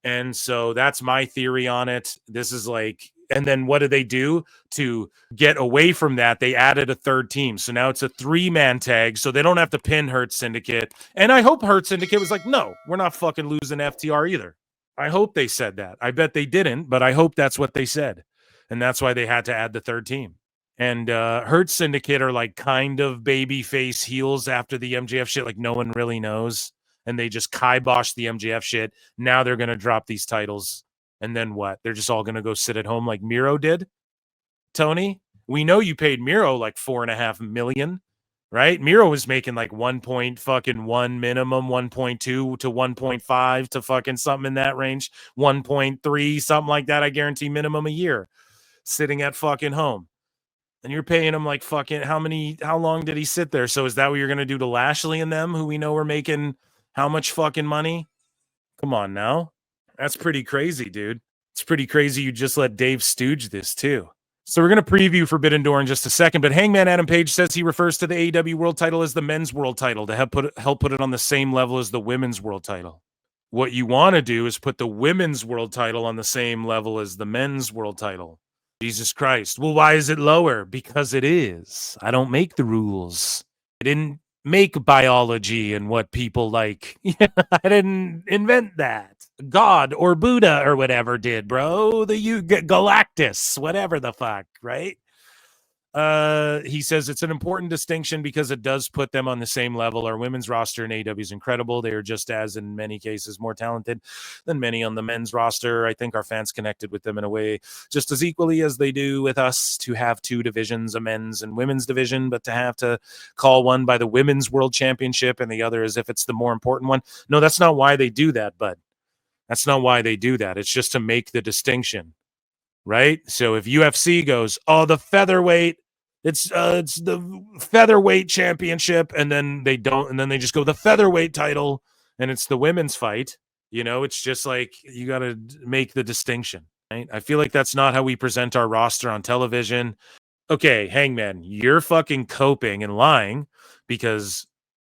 And so that's my theory on it. This is like, and then what do they do to get away from that? They added a third team. So now it's a 3-man tag. So they don't have to pin Hurt Syndicate. And I hope Hurt Syndicate was like, no, we're not fucking losing FTR either. I hope they said that. I bet they didn't, but I hope that's what they said. And that's why they had to add the third team. And Hurt Syndicate are like kind of babyface heels after the MJF shit. Like no one really knows. And they just kibosh the MJF shit. Now they're going to drop these titles. And then what? They're just all going to go sit at home like Miro did? Tony, we know you paid Miro like $4.5 million, right? Miro was making like 1.1 minimum, 1.2 to 1.5 to fucking something in that range, 1.3, something like that. I guarantee minimum a year sitting at fucking home. And you're paying him like fucking how long did he sit there? So is that what you're going to do to Lashley and them, who we know are making how much fucking money? Come on now. That's pretty crazy, dude. It's pretty crazy you just let Dave stooge this too. So we're going to preview Forbidden Door in just a second, but Hangman Adam Page says he refers to the AEW world title as the men's world title to help put it on the same level as the women's world title. What you want to do is put the women's world title on the same level as the men's world title. Jesus Christ. Well, why is it lower? Because it is. I don't make the rules. I didn't make biology and what people like. I didn't invent that. God or Buddha or whatever did, bro. Galactus, whatever the fuck, right? He says it's an important distinction because it does put them on the same level. Our women's roster in AEW is incredible. They are just as, in many cases, more talented than many on the men's roster. I think our fans connected with them in a way just as equally as they do with us to have two divisions, a men's and women's division, but to have to call one by the women's world championship and the other as if it's the more important one. No, that's not why they do that, bud. That's not why they do that. It's just to make the distinction. Right? So if UFC goes, oh, the featherweight, it's the featherweight championship, and then they don't, and then they just go the featherweight title, and it's the women's fight. You know, it's just like you got to make the distinction. Right? I feel like that's not how we present our roster on television. Okay, Hangman, you're fucking coping and lying because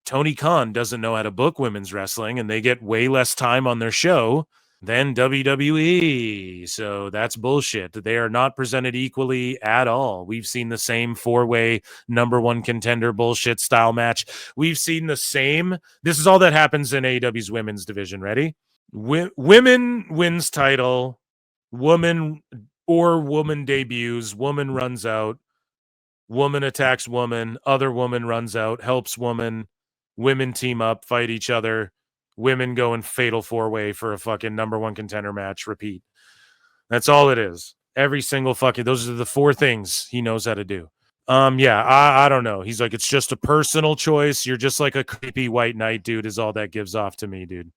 Tony Khan doesn't know how to book women's wrestling, and they get way less time on their show than WWE. So that's bullshit. They are not presented equally at all. We've seen the same 4-way number one contender bullshit style match. We've seen the same. This is all that happens in AEW's women's division. Ready? Women wins title. Woman debuts. Woman runs out. Woman attacks woman. Other woman runs out. Helps woman. Women team up. Fight each other. Women go in fatal 4-way for a fucking number one contender match. Repeat. That's all it is. Every single fucking, those are the 4 things he knows how to do. Yeah, I don't know. He's like, it's just a personal choice. You're just like a creepy white knight, dude, is all that gives off to me, dude.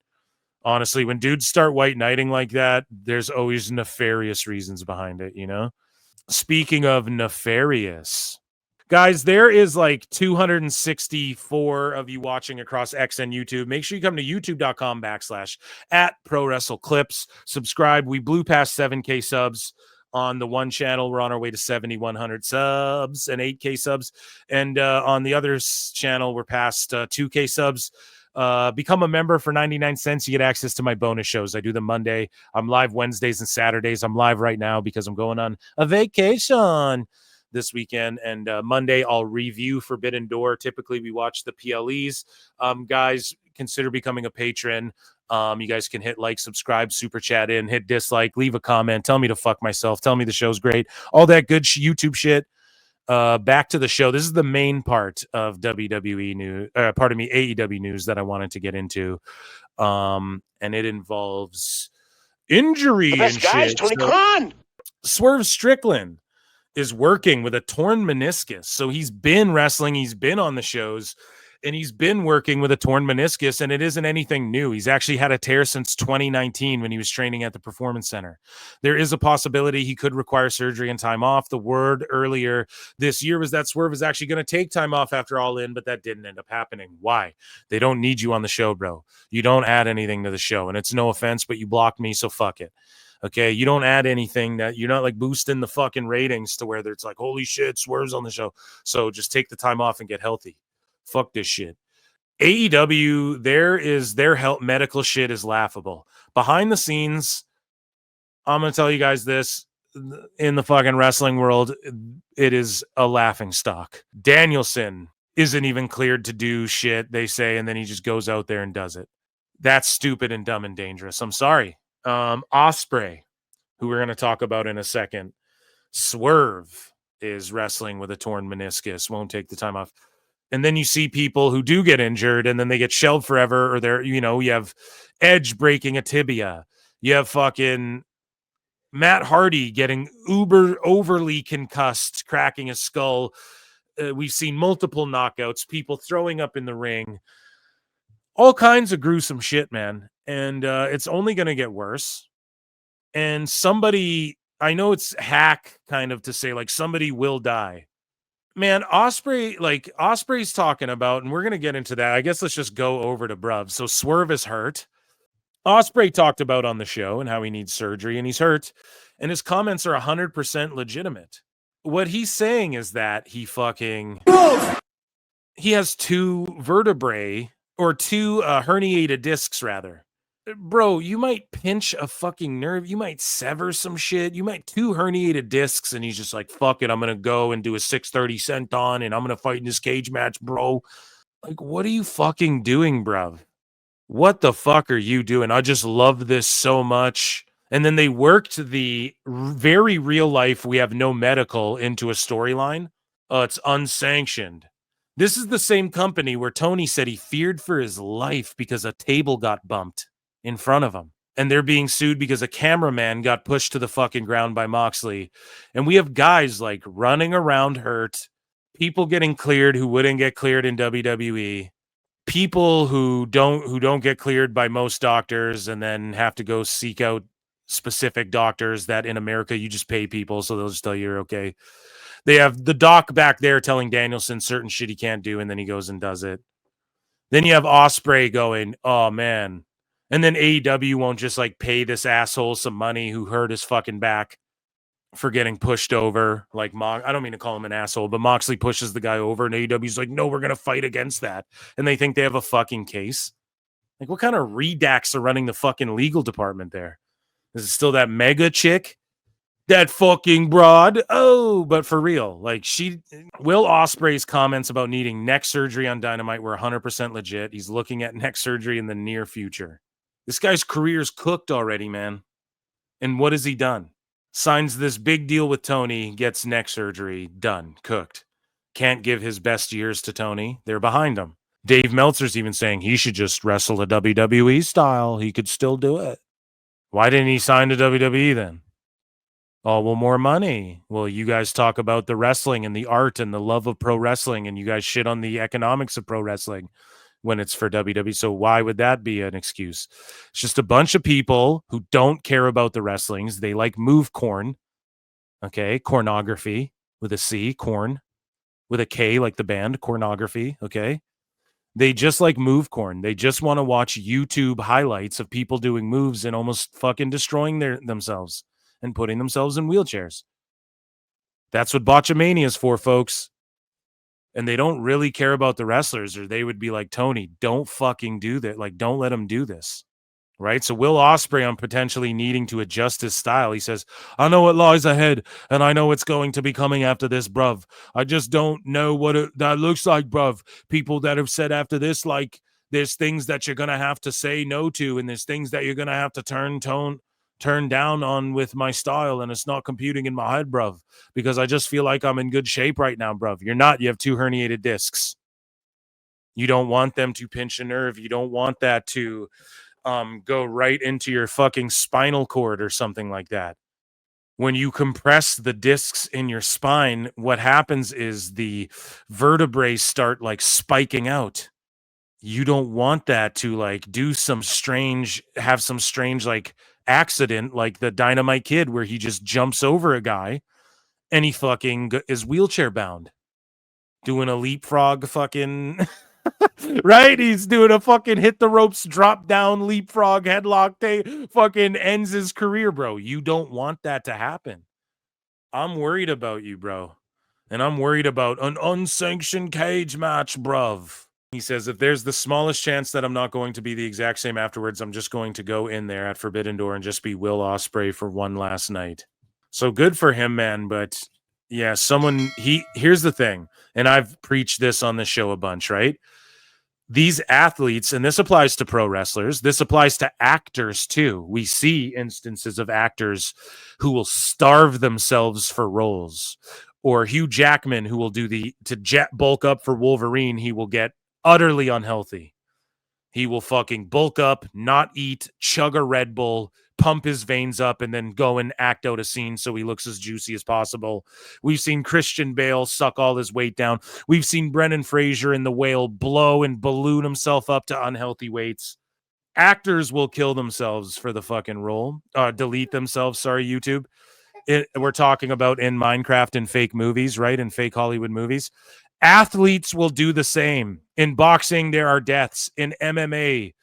Honestly, when dudes start white knighting like that, there's always nefarious reasons behind it, you know? Speaking of nefarious, guys, there is like 264 of you watching across X and YouTube. Make sure you come to youtube.com/@ProWrestleClips. Subscribe. We blew past 7K subs on the one channel. We're on our way to 7,100 subs and 8K subs. And on the other channel, we're past 2K subs. Become a member for 99 cents. You get access to my bonus shows. I do them Monday. I'm live Wednesdays and Saturdays. I'm live right now because I'm going on a vacation this weekend, and Monday I'll review Forbidden Door. Typically we watch the PLEs. Guys, consider becoming a patron. You guys can hit like, subscribe, super chat in, hit dislike, leave a comment, tell me to fuck myself, tell me the show's great, all that good YouTube shit. Back to the show. This is the main part of WWE news, AEW news that I wanted to get into, and it involves injury The best and guys, shit. Tony Khan. Swerve Strickland is working with a torn meniscus. So he's been wrestling, he's been on the shows, And he's been working with a torn meniscus, and it isn't anything new. He's actually had a tear since 2019 when he was training at the Performance Center. There is a possibility he could require surgery and time off. The word earlier this year was that Swerve is actually going to take time off after All In, but that didn't end up happening. Why? They don't need you on the show, bro. You don't add anything to the show, and it's no offense, but you blocked me, so fuck it. Okay, you don't add anything that you're not like boosting the fucking ratings to where it's like, holy shit, Swerve's on the show. So just take the time off and get healthy. Fuck this shit. AEW, their health medical shit is laughable. Behind the scenes, I'm going to tell you guys this, in the fucking wrestling world, it is a laughing stock. Danielson isn't even cleared to do shit, they say, and then he just goes out there and does it. That's stupid and dumb and dangerous. I'm sorry. Ospreay, who we're going to talk about in a second. Swerve is wrestling with a torn meniscus, won't take the time off. And then you see people who do get injured and then they get shelved forever, or they're, you have Edge breaking a tibia. You have fucking Matt Hardy getting overly concussed, cracking his skull. We've seen multiple knockouts, people throwing up in the ring, all kinds of gruesome shit, man. And it's only going to get worse. And somebody, I know it's hack kind of to say like somebody will die. Man, Ospreay's talking about, and we're going to get into that. I guess let's just go over to Bruv. So Swerve is hurt. Ospreay talked about on the show and how he needs surgery, and he's hurt. And his comments are 100% legitimate. What he's saying is that he has two vertebrae, or two herniated discs, rather. Bro, you might pinch a fucking nerve. You might sever some shit. You might two herniated discs, and he's just like, fuck it, I'm going to go and do a 630 senton, and I'm going to fight in this cage match, bro. Like, what are you fucking doing, bruv? What the fuck are you doing? I just love this so much. And then they worked the very real life, we have no medical, into a storyline. It's unsanctioned. This is the same company where Tony said he feared for his life because a table got bumped in front of him. And they're being sued because a cameraman got pushed to the fucking ground by Moxley. And we have guys like running around hurt, people getting cleared who wouldn't get cleared in WWE, people who don't get cleared by most doctors and then have to go seek out specific doctors that in America you just pay people, so they'll just tell you you're okay. They have the doc back there telling Danielson certain shit he can't do, and then he goes and does it. Then you have Ospreay going, oh man. And then AEW won't just like pay this asshole some money who hurt his fucking back for getting pushed over. Like, I don't mean to call him an asshole, but Moxley pushes the guy over, and AEW's like, no, we're going to fight against that. And they think they have a fucking case. Like, what kind of redacts are running the fucking legal department there? Is it still that mega chick? That fucking broad? Oh, but for real. Like, Will Ospreay's comments about needing neck surgery on Dynamite were 100% legit. He's looking at neck surgery in the near future. This guy's career's cooked already, man. And what has he done? Signs this big deal with Tony, gets neck surgery, done, cooked. Can't give his best years to Tony. They're behind him. Dave Meltzer's even saying he should just wrestle a WWE style. He could still do it. Why didn't he sign to WWE then? Oh, well, more money. Well, you guys talk about the wrestling and the art and the love of pro wrestling, and you guys shit on the economics of pro wrestling when it's for WWE. So why would that be an excuse? It's just a bunch of people who don't care about the wrestlings. They like move corn. Okay. Cornography with a C, corn with a K, like the band, cornography. Okay. They just like move corn. They just want to watch YouTube highlights of people doing moves and almost fucking destroying themselves and putting themselves in wheelchairs. That's what Botchamania is for, folks. And they don't really care about the wrestlers, or they would be like, Tony, don't fucking do that. Like, don't let him do this. Right? So Will Ospreay, on potentially needing to adjust his style, he says, I know what lies ahead, and I know it's going to be coming after this, bruv. I just don't know what that looks like, bruv. People that have said after this, like, there's things that you're going to have to say no to, and there's things that you're going to have to turn down on with my style, and it's not computing in my head, bruv, because I just feel like I'm in good shape right now, bruv. You're not. You have two herniated discs. You don't want them to pinch a nerve. You don't want that to go right into your fucking spinal cord or something like that. When you compress the discs in your spine, what happens is the vertebrae start like spiking out. You don't want that to like have some strange like accident like the Dynamite Kid where he just jumps over a guy and he fucking is wheelchair bound doing a leapfrog fucking right? He's doing a fucking hit the ropes, drop down, leapfrog, headlock, fucking ends his career, bro. You don't want that to happen. I'm worried about you, bro. And I'm worried about an unsanctioned cage match, bruv. He says, if there's the smallest chance that I'm not going to be the exact same afterwards, I'm just going to go in there at Forbidden Door and just be Will Ospreay for one last night. So good for him, man. But yeah, here's the thing. And I've preached this on the show a bunch, right? These athletes, and this applies to pro wrestlers, this applies to actors too. We see instances of actors who will starve themselves for roles. Or Hugh Jackman, who will bulk up for Wolverine, he will get utterly unhealthy. He will fucking bulk up, not eat, chug a Red Bull, pump his veins up, and then go and act out a scene so he looks as juicy as possible. We've seen Christian Bale suck all his weight down. We've seen Brendan Fraser in The Whale blow and balloon himself up to unhealthy weights. Actors will kill themselves for the fucking role. Delete themselves, sorry, YouTube. We're talking about in Minecraft and fake movies, right? In fake Hollywood movies. Athletes will do the same. In boxing, there are deaths. In MMA,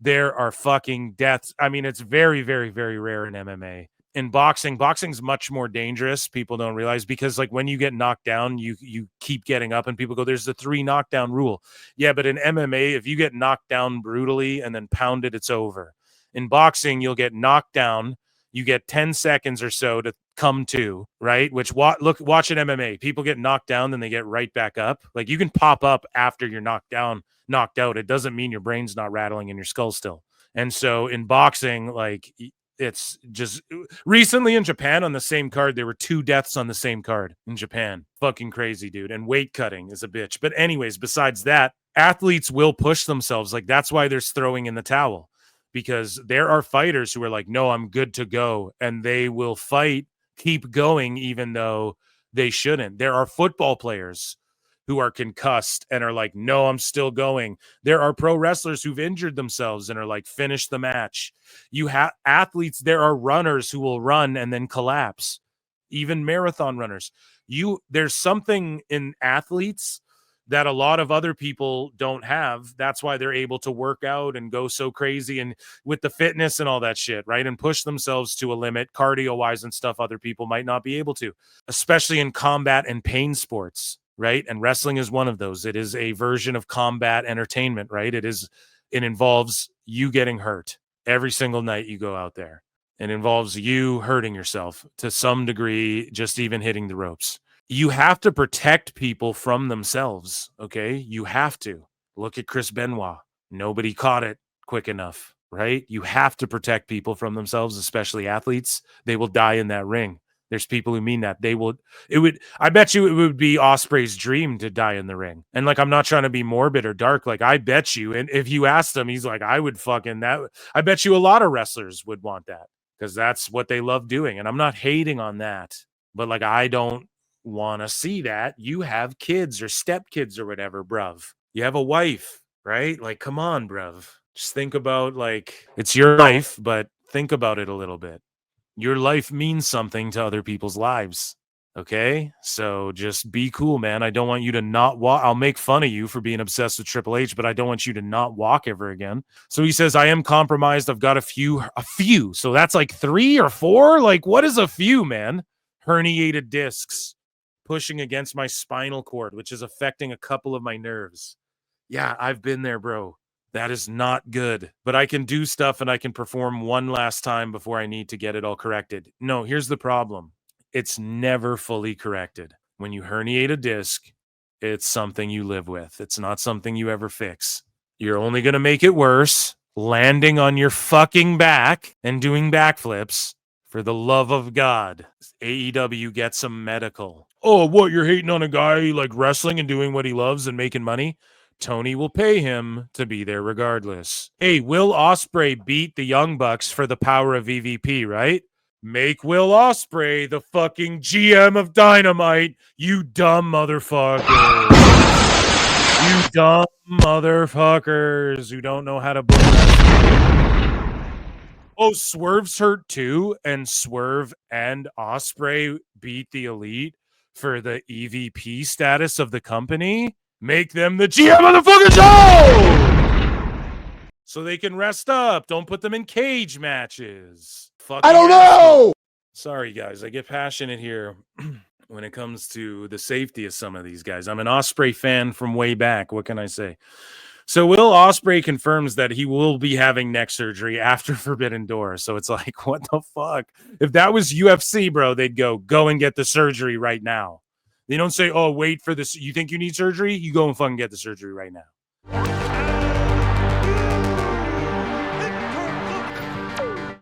there are fucking deaths. I mean, it's very, very, very rare in MMA. In boxing's much more dangerous. People don't realize because like when you get knocked down, you keep getting up and people go, there's the 3 knockdown rule. Yeah, but in MMA, if you get knocked down brutally and then pounded, it's over. In boxing, you'll get knocked down. You get 10 seconds or so to come to, right? Watch an MMA. People get knocked down, then they get right back up. Like you can pop up after you're knocked out. It doesn't mean your brain's not rattling in your skull still. And so in boxing, like it's just recently in Japan on the same card, there were 2 deaths on the same card in Japan. Fucking crazy, dude. And weight cutting is a bitch. But anyways, besides that, athletes will push themselves. Like that's why there's throwing in the towel. Because there are fighters who are like, no, I'm good to go. And they will fight, keep going, even though they shouldn't. There are football players who are concussed and are like, no, I'm still going. There are pro wrestlers who've injured themselves and are like, finish the match. You have athletes. There are runners who will run and then collapse. Even marathon runners. There's something in athletes that a lot of other people don't have. That's why they're able to work out and go so crazy and with the fitness and all that shit, right? And push themselves to a limit cardio-wise and stuff other people might not be able to, especially in combat and pain sports, right? And wrestling is one of those. It is a version of combat entertainment, right? It involves you getting hurt every single night you go out there. It involves you hurting yourself to some degree, just even hitting the ropes. You have to protect people from themselves, okay? You have to. Look at Chris Benoit. Nobody caught it quick enough, right? You have to protect people from themselves, especially athletes. They will die in that ring. There's people who mean that. I bet you it would be Ospreay's dream to die in the ring. And like, I'm not trying to be morbid or dark. Like, I bet you, and if you asked him, he's like, I bet you a lot of wrestlers would want that because that's what they love doing. And I'm not hating on that, but like, I don't want to see that. You have kids or stepkids or whatever, bruv. You have a wife, right? Like, come on, bruv. Just think about, like, it's your life, but think about it a little bit. Your life means something to other people's lives, okay? So just be cool, man. I don't want you to not walk. I'll make fun of you for being obsessed with Triple H, but I don't want you to not walk ever again. So he says, I am compromised. I've got a few. So that's like 3 or 4? Like, what is a few, man? Herniated discs pushing against my spinal cord, which is affecting a couple of my nerves. Yeah, I've been there, bro. That is not good. But I can do stuff and I can perform one last time before I need to get it all corrected. No, here's the problem. It's never fully corrected. When you herniate a disc, it's something you live with. It's not something you ever fix. You're only going to make it worse, landing on your fucking back and doing backflips. For the love of God, AEW gets some medical. Oh, what? You're hating on a guy like wrestling and doing what he loves and making money? Tony will pay him to be there regardless. Hey, Will Ospreay beat the Young Bucks for the power of EVP, right? Make Will Ospreay the fucking GM of Dynamite, you dumb motherfuckers. You dumb motherfuckers who don't know how to book wrestling. Oh, Swerve's hurt too, and Swerve and Ospreay beat the Elite for the EVP status of the company. Make them the GM of the fucking show! So they can rest up. Don't put them in cage matches. I don't know. Sorry, guys. I get passionate here when it comes to the safety of some of these guys. I'm an Ospreay fan from way back. What can I say? So Will Ospreay confirms that he will be having neck surgery after Forbidden Door. So it's like, what the fuck? If that was UFC, bro, they'd go and get the surgery right now. They don't say, oh, wait for this. You think you need surgery? You go and fucking get the surgery right now.